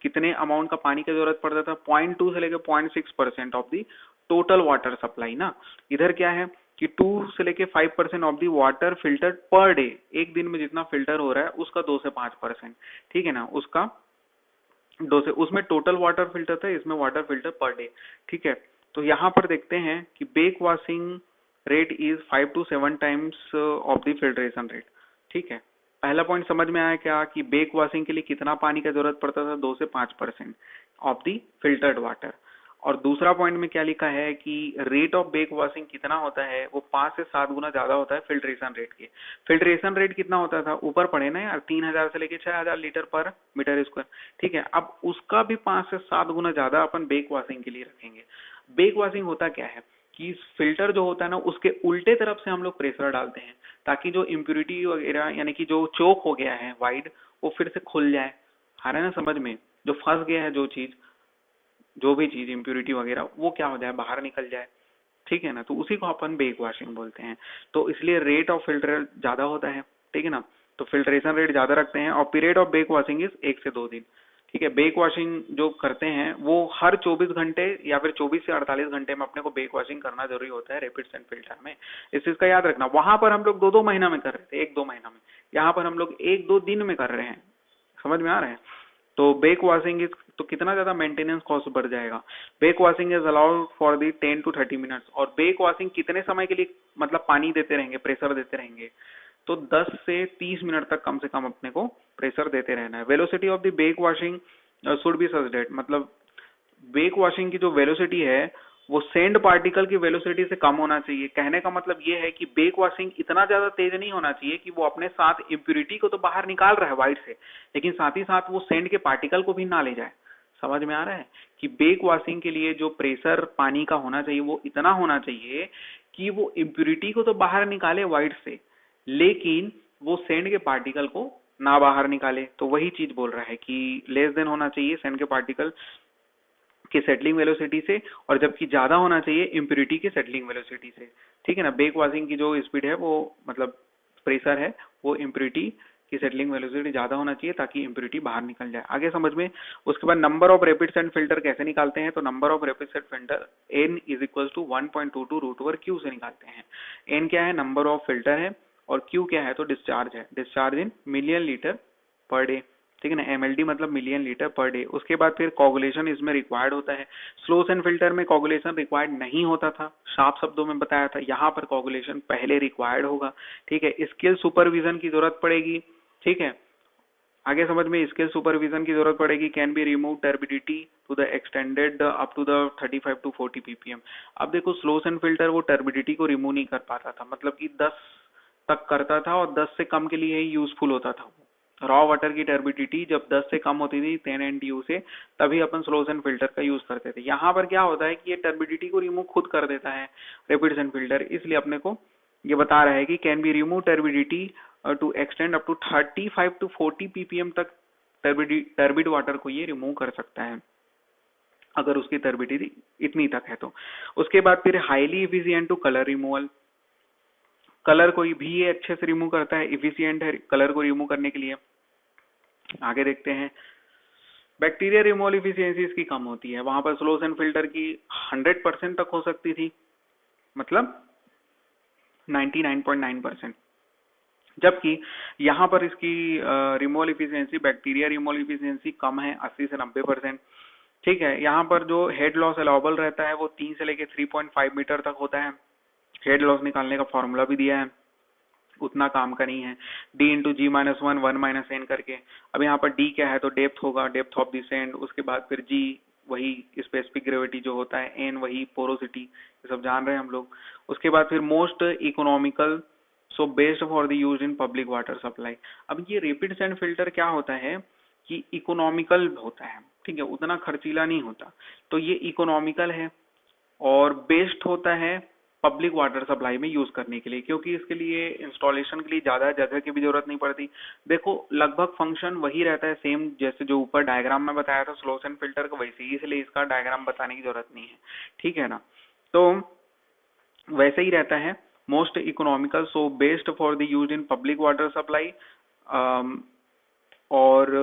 कितने अमाउंट का पानी की जरूरत पड़ता था? 0.2 से लेकर 0.6% of the total water supply ना। इधर क्या है कि 2 से लेके 5% of the water filter per day, एक दिन में जितना फिल्टर हो रहा है उसका 2 से 5%, ठीक है ना, उसका 2 से, उसमें टोटल वाटर फिल्टर था, इसमें वाटर फिल्टर पर डे, ठीक है। तो यहाँ पर देखते हैं कि back washing rate is 5 to 7 times of the filtration rate, ठीक है। पहला पॉइंट समझ में आया क्या कि बेक वॉशिंग के लिए कितना पानी का जरूरत पड़ता था? 2 से 5% ऑफ द फिल्टर्ड वाटर। और दूसरा पॉइंट में क्या लिखा है कि रेट ऑफ बेक वॉशिंग कितना होता है? वो 5 से 7 गुना ज्यादा होता है फिल्ट्रेशन रेट के। फिल्ट्रेशन रेट कितना होता था? ऊपर पढ़े ना यार, 3000 से लेके 6000 लीटर पर मीटर स्क्वायर, ठीक है। अब उसका भी 5 से 7 गुना ज्यादा अपन बेक वॉशिंग के लिए रखेंगे। बेक वॉशिंग होता क्या है कि फिल्टर जो होता है ना उसके उल्टे तरफ से हम लोग प्रेशर डालते हैं, ताकि जो इम्प्यूरिटी वगैरह यानी कि जो चोक हो गया है वाइड, वो फिर से खुल जाए। आ रहा है ना समझ में? जो फंस गया है जो चीज, जो भी चीज इम्प्यूरिटी वगैरह, वो क्या हो जाए? बाहर निकल जाए, ठीक है ना। तो उसी को अपन बेक वॉशिंग बोलते हैं। तो इसलिए रेट ऑफ फिल्टर ज्यादा होता है, ठीक है ना। तो फिल्ट्रेशन रेट ज्यादा रखते हैं। और period of back washing is 1 से 2 दिन, ठीक है। बेक वॉशिंग जो करते हैं वो हर 24 घंटे या फिर 24 से 48 घंटे में अपने को बेक वॉशिंग करना जरूरी होता है रैपिड सैंड फिल्टर में। इस चीज का याद रखना। वहां पर हम लोग 2-2 महीना में कर रहे थे, 1-2 महीना में, यहाँ पर हम लोग 1-2 दिन में कर रहे हैं। समझ में आ रहा है? तो बेक वॉशिंग इज तो कितना ज्यादा मेंटेनेंस कॉस्ट बढ़ जाएगा। Back washing is allowed for the 10 to 30 minutes, और बेक वॉशिंग कितने समय के लिए मतलब पानी देते रहेंगे, प्रेशर देते रहेंगे, तो 10 से 30 मिनट तक कम से कम अपने को प्रेशर देते रहना है। Velocity of the back washing should be such that, मतलब बेक वॉशिंग की जो वेलोसिटी है वो सेंड पार्टिकल की वेलोसिटी से कम होना चाहिए। कहने का मतलब ये है कि बेक वॉशिंग इतना ज्यादा तेज नहीं होना चाहिए कि वो अपने साथ इम्प्यूरिटी को तो बाहर निकाल रहा है वाइट से, लेकिन साथ ही साथ वो सेंड के पार्टिकल को भी ना ले जाए। समझ में आ रहा है कि बेक वॉशिंग के लिए जो प्रेशर पानी का होना चाहिए वो इतना होना चाहिए कि वो इम्प्यूरिटी को तो बाहर निकाले वाइट से, लेकिन वो सेंड के पार्टिकल को ना बाहर निकाले। तो वही चीज बोल रहा है कि लेस देन होना चाहिए सेंड के पार्टिकल की सेटलिंग वेलोसिटी से, और जबकि ज्यादा होना चाहिए इम्प्यूरिटी की सेटलिंग वेलोसिटी से। ठीक है ना, बेक वॉशिंग की जो स्पीड है वो मतलब प्रेशर है वो इम्प्यूरिटी की सेटलिंग वेलोसिटी ज्यादा होना चाहिए ताकि इम्प्यूरिटी बाहर निकल जाए। आगे समझ में। उसके बाद number of rapid sand filter कैसे निकालते हैं, तो number of rapid sand filter n is equal to 1.22 root over Q से निकालते हैं। n क्या है, नंबर ऑफ फिल्टर है, और q क्या है, तो डिस्चार्ज है, discharge in million litre per day. ठीक है ना, एमएलडी मतलब मिलियन लीटर पर डे। उसके बाद फिर कोगुलेशन इसमें रिक्वायर्ड होता है। स्लोस एंड फिल्टर में कोगुलेशन रिक्वायर्ड नहीं होता था, साफ शब्दों में बताया था। यहाँ पर कोगुलेशन पहले रिक्वायर्ड होगा। ठीक है, स्किल सुपरविजन की जरूरत पड़ेगी। ठीक है, आगे समझ में, स्किल सुपरविजन की जरूरत पड़ेगी। Can be remove turbidity to the extended up to the 35 to 40 ppm। अब देखो स्लोस एंड फिल्टर वो टर्बिडिटी को रिमूव नहीं कर पाता था, मतलब कि 10 तक करता था और 10 से कम के लिए ही यूजफुल होता था। रॉ वाटर की टर्बिडिटी जब 10 से कम होती थी 10 NTU से, तभी अपन स्लोस एंड फिल्टर का यूज करते थे। यहाँ पर क्या होता है कि ये टर्बिडिटी को रिमूव खुद कर देता है रैपिड सेंड फिल्टर, इसलिए अपने को ये बता रहा है कि can be remove turbidity to extend up to 35 to 40 ppm तक टर्बिड वाटर को ये रिमूव कर सकता है, अगर उसकी टर्बिडिटी इतनी तक है तो। उसके बाद फिर highly efficient to colour removal, colour को भी ये अच्छे से रिमूव करता है, इफिशिएंट है कलर को रिमूव करने के लिए। आगे देखते हैं, बैक्टीरिया रिमूवल इफिशियंसी इसकी कम होती है। वहां पर स्लोस एंड फिल्टर की 100% तक हो सकती थी, मतलब 99.9%, जबकि यहाँ पर इसकी removal efficiency, bacteria removal efficiency कम है, 80 से 90%। ठीक है, यहाँ पर जो हेड लॉस अलाउबल रहता है वो 3 से लेके 3.5 मीटर तक होता है। हेड लॉस निकालने का फॉर्मूला भी दिया है, उतना काम का नहीं है, d इंटू जी माइनस वन 1 माइनस एन करके। अब यहाँ पर d क्या है, तो डेप्थ होगा, डेप्थ ऑफ द सैंड। उसके बाद फिर g वही स्पेसिफिक ग्रेविटी जो होता है, n वही पोरोसिटी, ये सब जान रहे हैं हम लोग। उसके बाद फिर most economical so best for the use in public water supply. अब ये रैपिड सैंड फिल्टर क्या होता है कि इकोनॉमिकल होता है, ठीक है, उतना खर्चीला नहीं होता, तो ये इकोनॉमिकल है और बेस्ट होता है पब्लिक वाटर सप्लाई में यूज करने के लिए, क्योंकि इसके लिए इंस्टॉलेशन के लिए ज्यादा जगह की भी जरूरत नहीं पड़ती। देखो लगभग फंक्शन वही रहता है सेम, जैसे जो ऊपर डायग्राम में बताया था स्लोस एंड फिल्टर का, वैसे ही, इसलिए इसका डायग्राम बताने की जरूरत नहीं है। ठीक है ना, तो वैसे ही रहता है। Most economical so best for the use in public water supply, और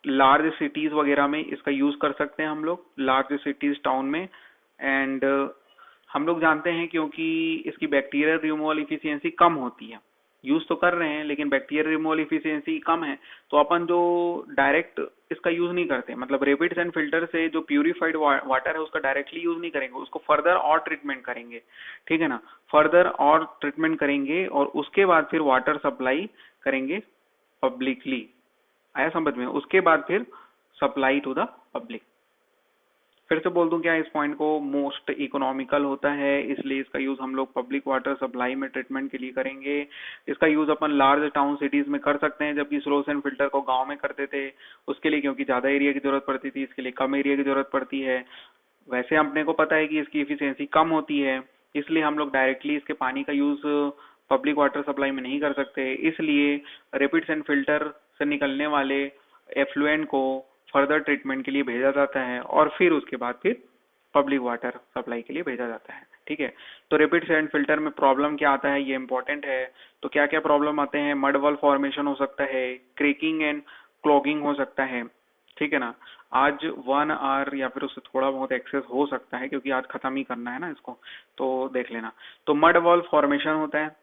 लार्ज सिटीज वगैरह में इसका यूज कर सकते हैं हम लोग, लार्ज सिटीज टाउन में। एंड हम लोग जानते हैं क्योंकि इसकी बैक्टीरियल रिमूवल इफिशियंसी कम होती है, यूज तो कर रहे हैं लेकिन बैक्टीरियल रिमूवल इफिशियंसी कम है, तो अपन जो डायरेक्ट इसका यूज नहीं करते, मतलब रैपिड सैंड फिल्टर से जो प्यूरिफाइड वाटर है उसका डायरेक्टली यूज नहीं करेंगे, उसको फर्दर और ट्रीटमेंट करेंगे। ठीक है ना, फर्दर और ट्रीटमेंट करेंगे और उसके बाद फिर वाटर सप्लाई करेंगे पब्लिकली। आया समझ में, उसके बाद फिर सप्लाई टू द पब्लिक। फिर से बोल दूं क्या इस पॉइंट को, मोस्ट इकोनॉमिकल होता है, इसलिए इसका यूज हम लोग पब्लिक वाटर सप्लाई में ट्रीटमेंट के लिए करेंगे। इसका यूज अपन लार्ज टाउन सिटीज में कर सकते हैं, जबकि स्लोस एंड फिल्टर को गांव में करते थे, उसके लिए क्योंकि ज्यादा एरिया की जरूरत पड़ती थी, इसके लिए कम एरिया की जरूरत पड़ती है। वैसे अपने को पता है कि इसकी इफिशियंसी कम होती है, इसलिए हम लोग डायरेक्टली इसके पानी का यूज पब्लिक वाटर सप्लाई में नहीं कर सकते, इसलिए रैपिड सैंड फिल्टर से निकलने वाले एफ्लुएंट को फर्दर ट्रीटमेंट के लिए भेजा जाता है और फिर उसके बाद फिर पब्लिक वाटर सप्लाई के लिए भेजा जाता है। ठीक है, तो रैपिड सैंड फिल्टर में प्रॉब्लम क्या आता है, ये इंपॉर्टेंट है। तो क्या क्या प्रॉब्लम आते हैं, मड वॉल फॉर्मेशन हो सकता है, क्रेकिंग एंड क्लॉगिंग हो सकता है। ठीक है ना, आज 1 आवर या फिर उससे थोड़ा बहुत एक्सेस हो सकता है, क्योंकि आज खत्म ही करना है ना इसको, तो देख लेना। तो मड वॉल फॉर्मेशन होता है,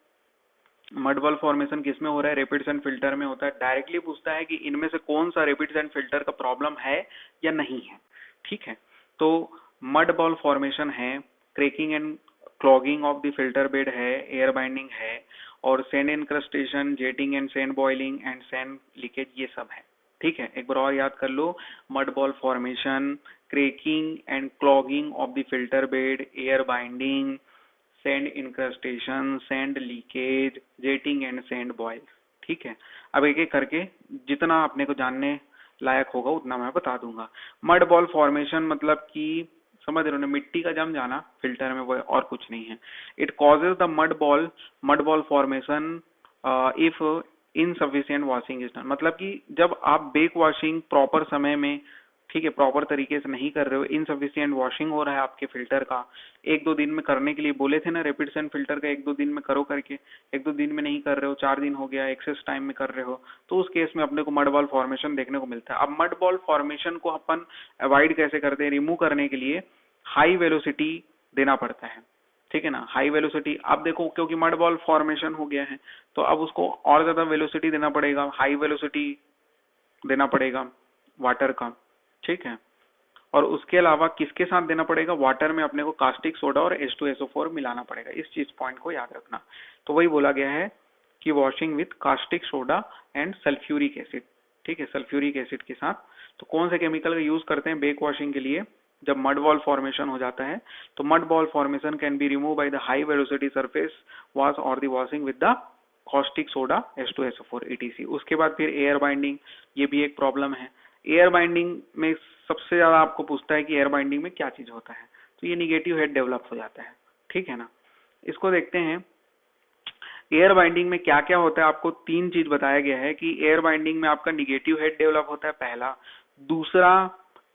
मड बॉल फॉर्मेशन किस में हो रहा है? रैपिड सैंड फिल्टर में होता है। डायरेक्टली पूछता है कि इनमें से कौन सा रैपिड सैंड फिल्टर का प्रॉब्लम है या नहीं है। ठीक है, तो मड बॉल फॉर्मेशन है, cracking and clogging of the filter bed है, एयर बाइंडिंग है, और sand incrustation, jetting and sand boiling and sand leakage, ये सब है। ठीक है, एक बार और याद कर लो। Mud ball formation, cracking and clogging of the filter bed, air binding, sand incrustation, sand leakage, jetting and sand boil. ठीक है, अब एक एक करके जितना अपने को जानने लायक होगा उतना मैं बता दूंगा। मड बॉल फॉर्मेशन मतलब कि समझ रहे हो ना, मिट्टी का जम जाना फिल्टर में, वो और कुछ नहीं है। It causes the mud ball formation if insufficient washing is done. मतलब कि जब आप बेक वॉशिंग प्रॉपर समय में, ठीक है, प्रॉपर तरीके से नहीं कर रहे हो, इनसफिशिएंट वॉशिंग हो रहा है आपके फिल्टर का, एक दो दिन में करने के लिए बोले थे ना रैपिड सैंड फिल्टर का, एक दो दिन में करो करके, एक दो दिन में नहीं कर रहे हो, 4 दिन हो गया, एक्सेस टाइम में कर रहे हो, तो उस केस में अपने को मड बॉल फॉर्मेशन देखने को मिलता है। अब मड बॉल फॉर्मेशन को अपन अवॉइड कैसे करते हैं? रिमूव करने के लिए हाई वेलोसिटी देना पड़ता है। ठीक है ना, हाई वेलोसिटी। अब देखो, क्योंकि मड बॉल फॉर्मेशन हो गया है तो अब उसको और ज्यादा वेलोसिटी देना पड़ेगा, हाई वेलोसिटी देना पड़ेगा वाटर का। ठीक है, और उसके अलावा किसके साथ देना पड़ेगा? वाटर में अपने को कास्टिक सोडा और H2SO4 मिलाना पड़ेगा। इस चीज पॉइंट को याद रखना। तो वही बोला गया है कि washing with caustic soda and sulphuric acid. ठीक है, सल्फ्यूरिक एसिड के साथ। तो कौन से केमिकल का यूज करते हैं बेक वॉशिंग के लिए जब मड बॉल फॉर्मेशन हो जाता है? तो mud ball formation can be remove by the high velocity surface wash और the washing with the caustic soda H2SO4 etc। उसके बाद फिर एयर बाइंडिंग, ये भी एक प्रॉब्लम है। एयर बाइंडिंग में सबसे ज्यादा आपको पूछता है कि एयर बाइंडिंग में क्या चीज होता है, तो ये निगेटिव हेड डेवलप हो जाता है। ठीक है ना, इसको देखते हैं। एयर बाइंडिंग में क्या क्या होता है, आपको 3 चीज बताया गया है कि एयर बाइंडिंग में आपका निगेटिव हेड डेवलप होता है, पहला। दूसरा,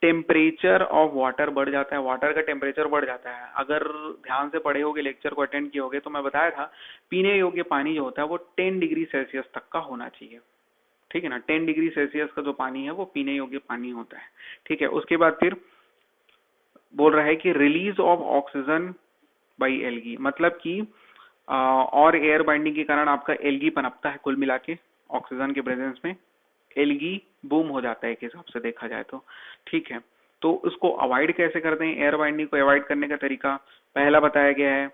टेम्परेचर ऑफ वाटर बढ़ जाता है, वाटर का टेम्परेचर बढ़ जाता है। अगर ध्यान से पढ़े होगे, लेक्चर को अटेंड किए होगे, तो मैं बताया था पीने योग्य पानी जो होता है वो 10 डिग्री सेल्सियस तक का होना चाहिए। ठीक है ना, 10 डिग्री सेल्सियस का जो पानी है वो पीने योग्य पानी होता है। ठीक है, उसके बाद फिर बोल रहा है कि release of oxygen by algae, मतलब कि और एयर बाइंडिंग के कारण आपका एल्गी पनपता है। कुल मिला के ऑक्सीजन के प्रेजेंस में एल्गी बूम हो जाता है एक हिसाब से देखा जाए तो। ठीक है, तो उसको अवॉइड कैसे करते हैं? एयर बाइंडिंग को अवॉइड करने का तरीका पहला बताया गया है।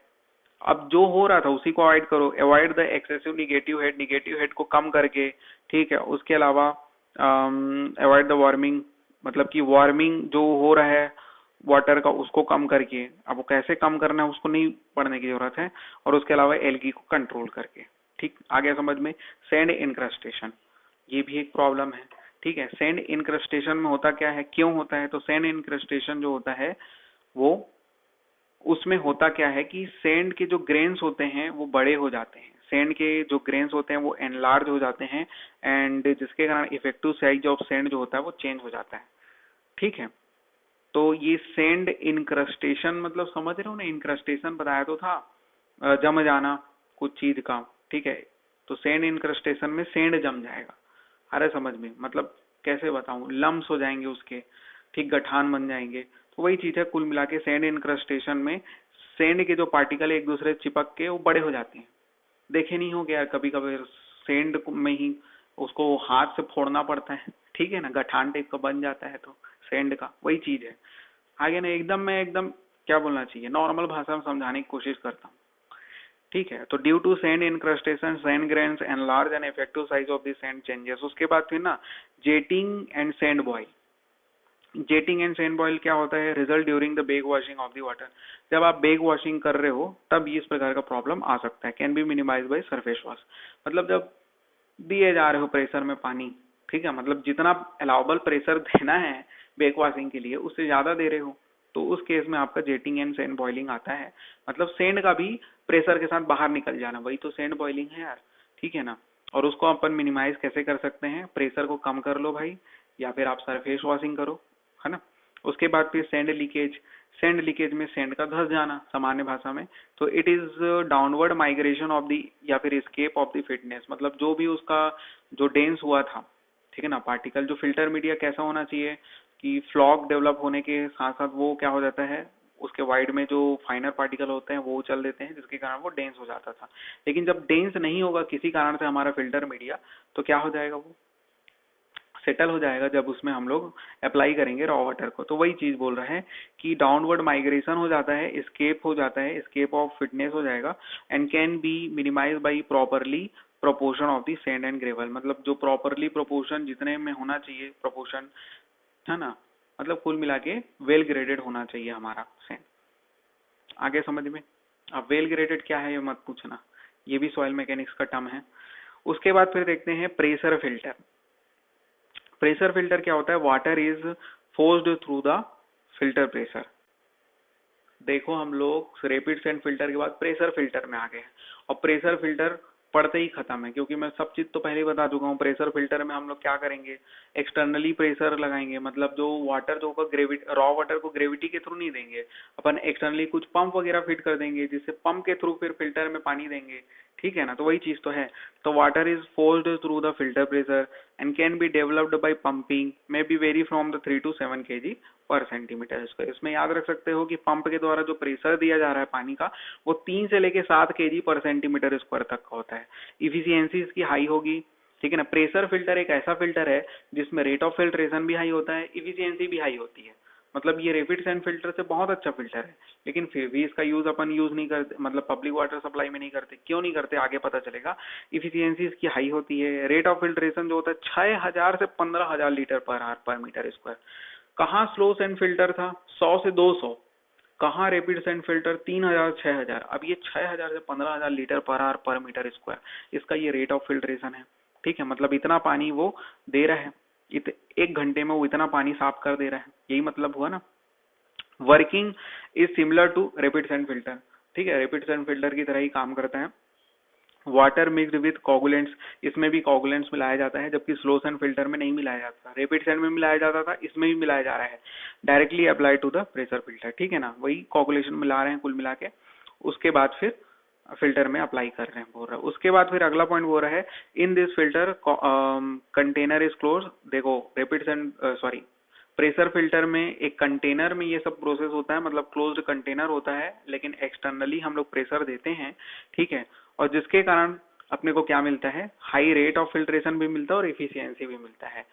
अब जो हो रहा था उसी को अवॉइड करो। Avoid the excessive negative head को कम करके। ठीक है, उसके अलावा अवॉइड द वार्मिंग, मतलब कि वार्मिंग जो हो रहा है वाटर का उसको कम करके। अब वो कैसे कम करना है उसको नहीं पढ़ने की जरूरत है। और उसके अलावा एल्गी को कंट्रोल करके। ठीक, आ गया समझ में? सैंड इनक्रस्टेशन, ये भी एक प्रॉब्लम है। ठीक है, सैंड इनक्रस्टेशन में होता क्या है, क्यों होता है? तो सैंड इनक्रस्टेशन जो होता है वो, उसमें होता क्या है कि सैंड के जो ग्रेन्स होते हैं वो बड़े हो जाते हैं। सैंड के जो ग्रेन्स होते हैं वो एनलार्ज हो जाते हैं, एंड जिसके कारण इफेक्टिव साइज ऑफ सैंड जो होता है वो चेंज हो जाता है। ठीक है, तो ये सैंड इनक्रस्टेशन मतलब समझ रहे हो ना, इनक्रस्टेशन बताया तो था, जम जाना कुछ चीज का। ठीक है, तो सैंड इनक्रस्टेशन में सैंड जम जाएगा। अरे समझ में, मतलब कैसे बताऊं, लम्स हो जाएंगे उसके, ठीक, गठान बन जाएंगे। तो वही चीज है कुल मिला के, सैंड इनक्रस्टेशन में सैंड के जो पार्टिकल एक दूसरे चिपक के वो बड़े हो जाते हैं। देखे नहीं हो गया कभी कभी सैंड में ही उसको हाथ से फोड़ना पड़ता है। ठीक है ना, गठान टाइप का बन जाता है, तो सैंड का वही चीज है। आगे ना एकदम मैं एकदम क्या बोलना चाहिए, नॉर्मल भाषा में समझाने की कोशिश करता हूँ। ठीक है, तो due to sand incrustation sand grains enlarge and effective size of the sand changes. उसके बाद फिर ना jetting and sand boil. Jetting and sand boil क्या होता है? Result during the back washing of the water. जब आप बेक वॉशिंग कर रहे हो तब इस प्रकार का प्रॉब्लम आ सकता है। Can be minimise by surface wash, मतलब जब दिए जा रहे हो प्रेशर में पानी, ठीक है, मतलब जितना अलाउबल प्रेशर देना है बेक वॉशिंग के लिए उससे ज्यादा दे रहे हो, तो उस केस में आपका जेटिंग एंड सैंड बॉइलिंग आता है। मतलब सैंड का भी प्रेशर के साथ बाहर निकल जाना, वही तो सैंड बॉइलिंग है यार। ठीक है ना, और उसको अपन मिनिमाइज कैसे कर सकते हैं? प्रेशर को कम कर लो भाई, या फिर आप सरफेस वॉशिंग करो, है ना। उसके बाद फिर सैंड लीकेज। सैंड लीकेज में सैंड का धस जाना सामान्य भाषा में, तो it is downward migration of the, या फिर एस्केप ऑफ द फिटनेस, मतलब जो भी उसका जो डेंस हुआ था, ठीक है ना, पार्टिकल, जो फिल्टर मीडिया कैसा होना चाहिए कि फ्लॉग डेवलप होने के साथ साथ वो क्या हो जाता है, उसके वाइड में जो फाइनर पार्टिकल होते हैं वो चल देते हैं, जिसके कारण वो डेंस हो जाता था। लेकिन जब डेंस नहीं होगा किसी कारण से हमारा फिल्टर मीडिया, तो क्या हो जाएगा, वो सेटल हो जाएगा जब उसमें हम लोग अप्लाई करेंगे रॉ वाटर को। तो वही चीज बोल रहे हैं कि डाउनवर्ड माइग्रेशन हो जाता है, एस्केप हो जाता है, एस्केप ऑफ फिटनेस हो जाएगा, and can be minimise by properly proportion of the sand and gravel. मतलब जो प्रॉपरली प्रोपोर्शन जितने में होना चाहिए प्रोपोर्शन, है ना, मतलब कुल मिला के वेल ग्रेडेड होना चाहिए हमारा सैंड। आगे समझ में। अब वेल ग्रेडेड क्या है ये मत पूछना, ये भी सॉइल मैकेनिक्स का टर्म है। उसके बाद फिर देखते हैं प्रेशर फिल्टर। प्रेशर फिल्टर क्या होता है, water is forced through the filter pressure. देखो हम लोग रैपिड सैंड फिल्टर के बाद प्रेशर फिल्टर में आ गए हैं, और प्रेशर फिल्टर पढ़ते ही खत्म है, क्योंकि मैं सब चीज तो पहले ही बता चुका हूँ। प्रेशर फिल्टर में हम लोग क्या करेंगे, एक्सटर्नली प्रेशर लगाएंगे, मतलब जो वाटर जो होगा ग्रेविटी, रॉ वाटर को ग्रेविटी के थ्रू नहीं देंगे अपन, एक्सटर्नली कुछ पंप वगैरह फिट कर देंगे, जिससे पंप के थ्रू फिर फिल्टर में पानी देंगे, ठीक है ना। तो वही चीज तो है। तो water is forced through the filter pressure and can be developed by pumping, may be very from the 3 to 7 kg पर सेंटीमीटर स्क्वायर। इसमें याद रख सकते हो कि पंप के द्वारा जो प्रेशर दिया जा रहा है पानी का, वो 3 से लेके 7 kg पर सेंटीमीटर स्क्वायर तक का होता है। इफिशियंसी इसकी हाई होगी, ठीक है ना। प्रेशर फिल्टर एक ऐसा फिल्टर है जिसमें रेट ऑफ फिल्ट्रेशन भी हाई होता है, इफिशियंसी भी हाई होती है। मतलब ये रैपिड सैंड फिल्टर से बहुत अच्छा फिल्टर है, लेकिन फिर भी इसका यूज अपन यूज नहीं करते, मतलब पब्लिक वाटर सप्लाई में नहीं करते। क्यों नहीं करते आगे पता चलेगा। इफिशियंसी इसकी हाई होती है, रेट ऑफ फिल्ट्रेशन जो होता है 6000 से 15000 लीटर पर आवर पर मीटर स्क्वायर। कहाँ स्लो सैंड फिल्टर था 100 से 200, कहाँ रैपिड सैंड फिल्टर 3000 6000। अब ये 6000 से 15000 लीटर पर आवर पर मीटर स्क्वायर, इसका ये रेट ऑफ फिल्ट्रेशन है, ठीक है। मतलब इतना पानी वो दे रहा है, 1 घंटे में वो इतना पानी साफ कर दे रहा है, यही मतलब हुआ ना। Working is similar to rapid sand filter, ठीक है, रैपिड सैंड फिल्टर की तरह ही काम करता है। वाटर मिक्स्ड विद कोगुलेंट्स, इसमें भी कोगुलेंट्स मिलाया जाता है, जबकि स्लो सैंड फिल्टर में नहीं मिलाया जाता। रैपिड सैंड में मिलाया जाता था, इसमें भी मिलाया जा रहा है, directly apply to the pressure filter, ठीक है ना। वही कोगुलेशन मिला रहे हैं कुल मिला के, उसके बाद फिर फिल्टर में अप्लाई कर रहे हैं बोल रहा है। उसके बाद फिर अगला पॉइंट बोल रहा है, in this filter container is close. देखो rapid sand sorry pressure filter में एक कंटेनर में ये सब प्रोसेस होता है, मतलब क्लोज्ड कंटेनर होता है, लेकिन एक्सटर्नली हम लोग प्रेशर देते हैं, ठीक है। और जिसके कारण अपने को क्या मिलता है, हाई रेट ऑफ फिल्ट्रेशन भी मिलता है और इफिशियंसी भी मिलता है।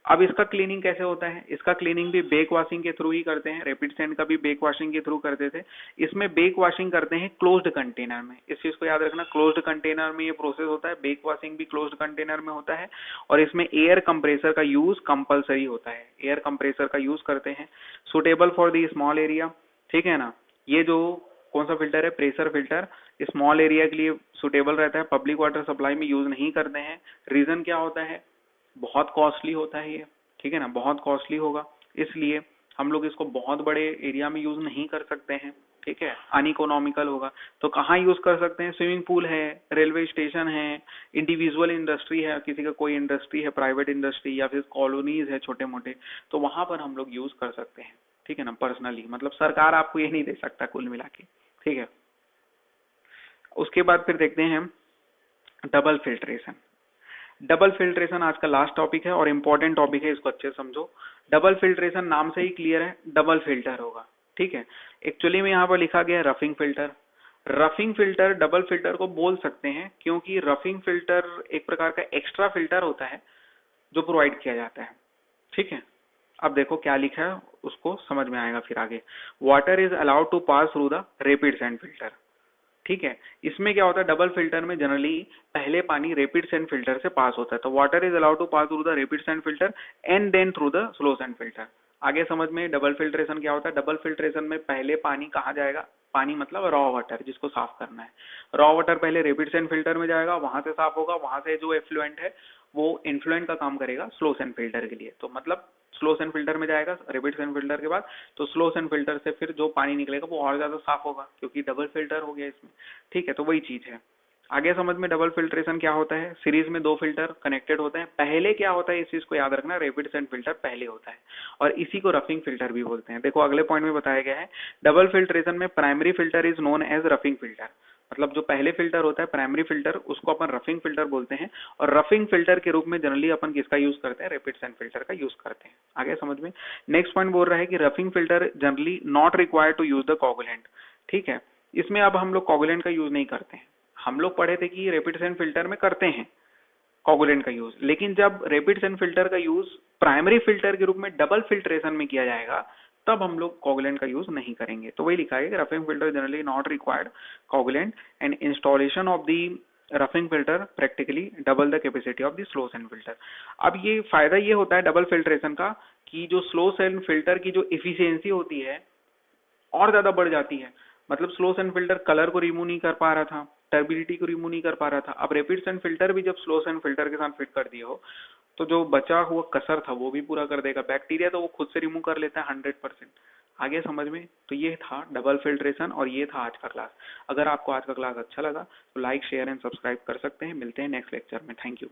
अब इसका क्लीनिंग कैसे होता है, इसका क्लीनिंग भी बेक वॉशिंग के थ्रू ही करते हैं। रैपिड सैंड का भी बेक वॉशिंग के थ्रू करते थे, इसमें बेक वॉशिंग करते हैं क्लोज्ड कंटेनर में। इस चीज को याद रखना, क्लोज्ड कंटेनर में ये प्रोसेस होता है, बेक वॉशिंग भी क्लोज्ड कंटेनर में होता है। और इसमें एयर कंप्रेसर का यूज कंपलसरी होता है, एयर कंप्रेसर का यूज करते हैं। Suitable for the small area, ठीक है ना। ये जो कौन सा फिल्टर है, प्रेशर फिल्टर, स्मॉल एरिया के लिए सुटेबल रहता है, पब्लिक वाटर सप्लाई में यूज नहीं करते हैं। रीजन क्या होता है, बहुत कॉस्टली होता है ये, ठीक है ना, बहुत कॉस्टली होगा, इसलिए हम लोग इसको बहुत बड़े एरिया में यूज नहीं कर सकते हैं, ठीक है, अनइकोनॉमिकल होगा। तो कहाँ यूज कर सकते हैं, स्विमिंग पूल है, रेलवे स्टेशन है, इंडिविजुअल इंडस्ट्री है, किसी का कोई इंडस्ट्री है, प्राइवेट इंडस्ट्री, या फिर कॉलोनीज है छोटे मोटे, तो वहां पर हम लोग यूज कर सकते हैं, ठीक है ना, पर्सनली। मतलब सरकार आपको ये नहीं दे सकता कुल मिला के, ठीक है। उसके बाद फिर देखते हैं हम डबल फिल्ट्रेशन। डबल फिल्ट्रेशन आज का लास्ट टॉपिक है और इम्पोर्टेंट टॉपिक है, इसको अच्छे से समझो। डबल फिल्ट्रेशन नाम से ही क्लियर है, डबल फिल्टर होगा, ठीक है। एक्चुअली में यहाँ पर लिखा गया है roughing filter. Roughing filter double filter को बोल सकते हैं, क्योंकि रफिंग फिल्टर एक प्रकार का एक्स्ट्रा फिल्टर होता है जो प्रोवाइड किया जाता है, ठीक है। अब देखो क्या लिखा है, उसको समझ में आएगा फिर आगे। Water is allowed to pass through the rapid sand filter, ठीक है। इसमें क्या होता है, डबल फिल्टर में जनरली पहले पानी रैपिड सैंड फिल्टर से पास होता है, तो water is allowed to pass through the rapid sand filter and then through the slow sand filter. आगे समझ में, डबल फिल्ट्रेशन क्या होता है। डबल फिल्ट्रेशन में पहले पानी कहाँ जाएगा, पानी मतलब रॉ वाटर जिसको साफ करना है, रॉ वाटर पहले रैपिड सैंड फिल्टर में जाएगा, वहां से साफ होगा, वहां से जो एफ्लुएंट है वो इन्फ्लुएंट का काम करेगा स्लो सैंड फिल्टर के लिए। तो मतलब स्लो सैंड फिल्टर में जाएगा रैपिड सैंड फिल्टर के बाद, तो स्लो सैंड फिल्टर से फिर जो पानी निकलेगा वो और ज्यादा साफ होगा, क्योंकि डबल फिल्टर हो गया इसमें, ठीक है। तो वही चीज है। आगे समझ में, डबल फिल्ट्रेशन क्या होता है, सीरीज में 2 फिल्टर कनेक्टेड होते हैं। पहले क्या होता है इस चीज को याद रखना, रैपिड सैंड फिल्टर पहले होता है, और इसी को रफिंग फिल्टर भी बोलते हैं। देखो अगले पॉइंट में बताया गया है, डबल फिल्ट्रेशन में primary filter is known as roughing filter. मतलब जो पहले फिल्टर होता है प्राइमरी फिल्टर, उसको अपन रफिंग फिल्टर बोलते हैं, और रफिंग फिल्टर के रूप में जनरली अपन किसका यूज करते हैं, रैपिड सैंड फिल्टर का यूज करते हैं। आगे समझ में। नेक्स्ट पॉइंट बोल रहा है कि roughing filter generally not required to use the coagulant. ठीक है, इसमें अब हम लोग कोगुलेंट का यूज नहीं करते हैं। हम लोग पढ़े थे कि रैपिड सैंड फिल्टर में करते हैं कोगुलेंट का यूज, लेकिन जब रैपिड सैंड फिल्टर का यूज प्राइमरी फिल्टर के रूप में डबल फिल्ट्रेशन में किया जाएगा, तब हम लोग कोगुलेंट का यूज नहीं करेंगे। तो वही लिखा है कि roughing filter generally not required coagulant and installation of the roughing filter practically double the capacity of the slow sand filter. अब ये फायदा ये होता है डबल फिल्ट्रेशन का कि जो स्लो सैंड फिल्टर की जो इफिशियंसी होती है और ज्यादा बढ़ जाती है। मतलब स्लो सैंड फिल्टर कलर को रिमूव नहीं कर पा रहा था, टर्बिडिटी को रिमूव नहीं कर पा रहा था, अब रैपिड सैंड फिल्टर भी जब स्लो सैंड फिल्टर के साथ फिट कर दिए हो, तो जो बचा हुआ कसर था वो भी पूरा कर देगा। बैक्टीरिया तो वो खुद से रिमूव कर लेता है 100%। आगे समझ में। तो ये था डबल फिल्ट्रेशन और ये था आज का क्लास। अगर आपको आज का क्लास अच्छा लगा तो लाइक शेयर एंड सब्सक्राइब कर सकते हैं। मिलते हैं नेक्स्ट लेक्चर में। Thank you.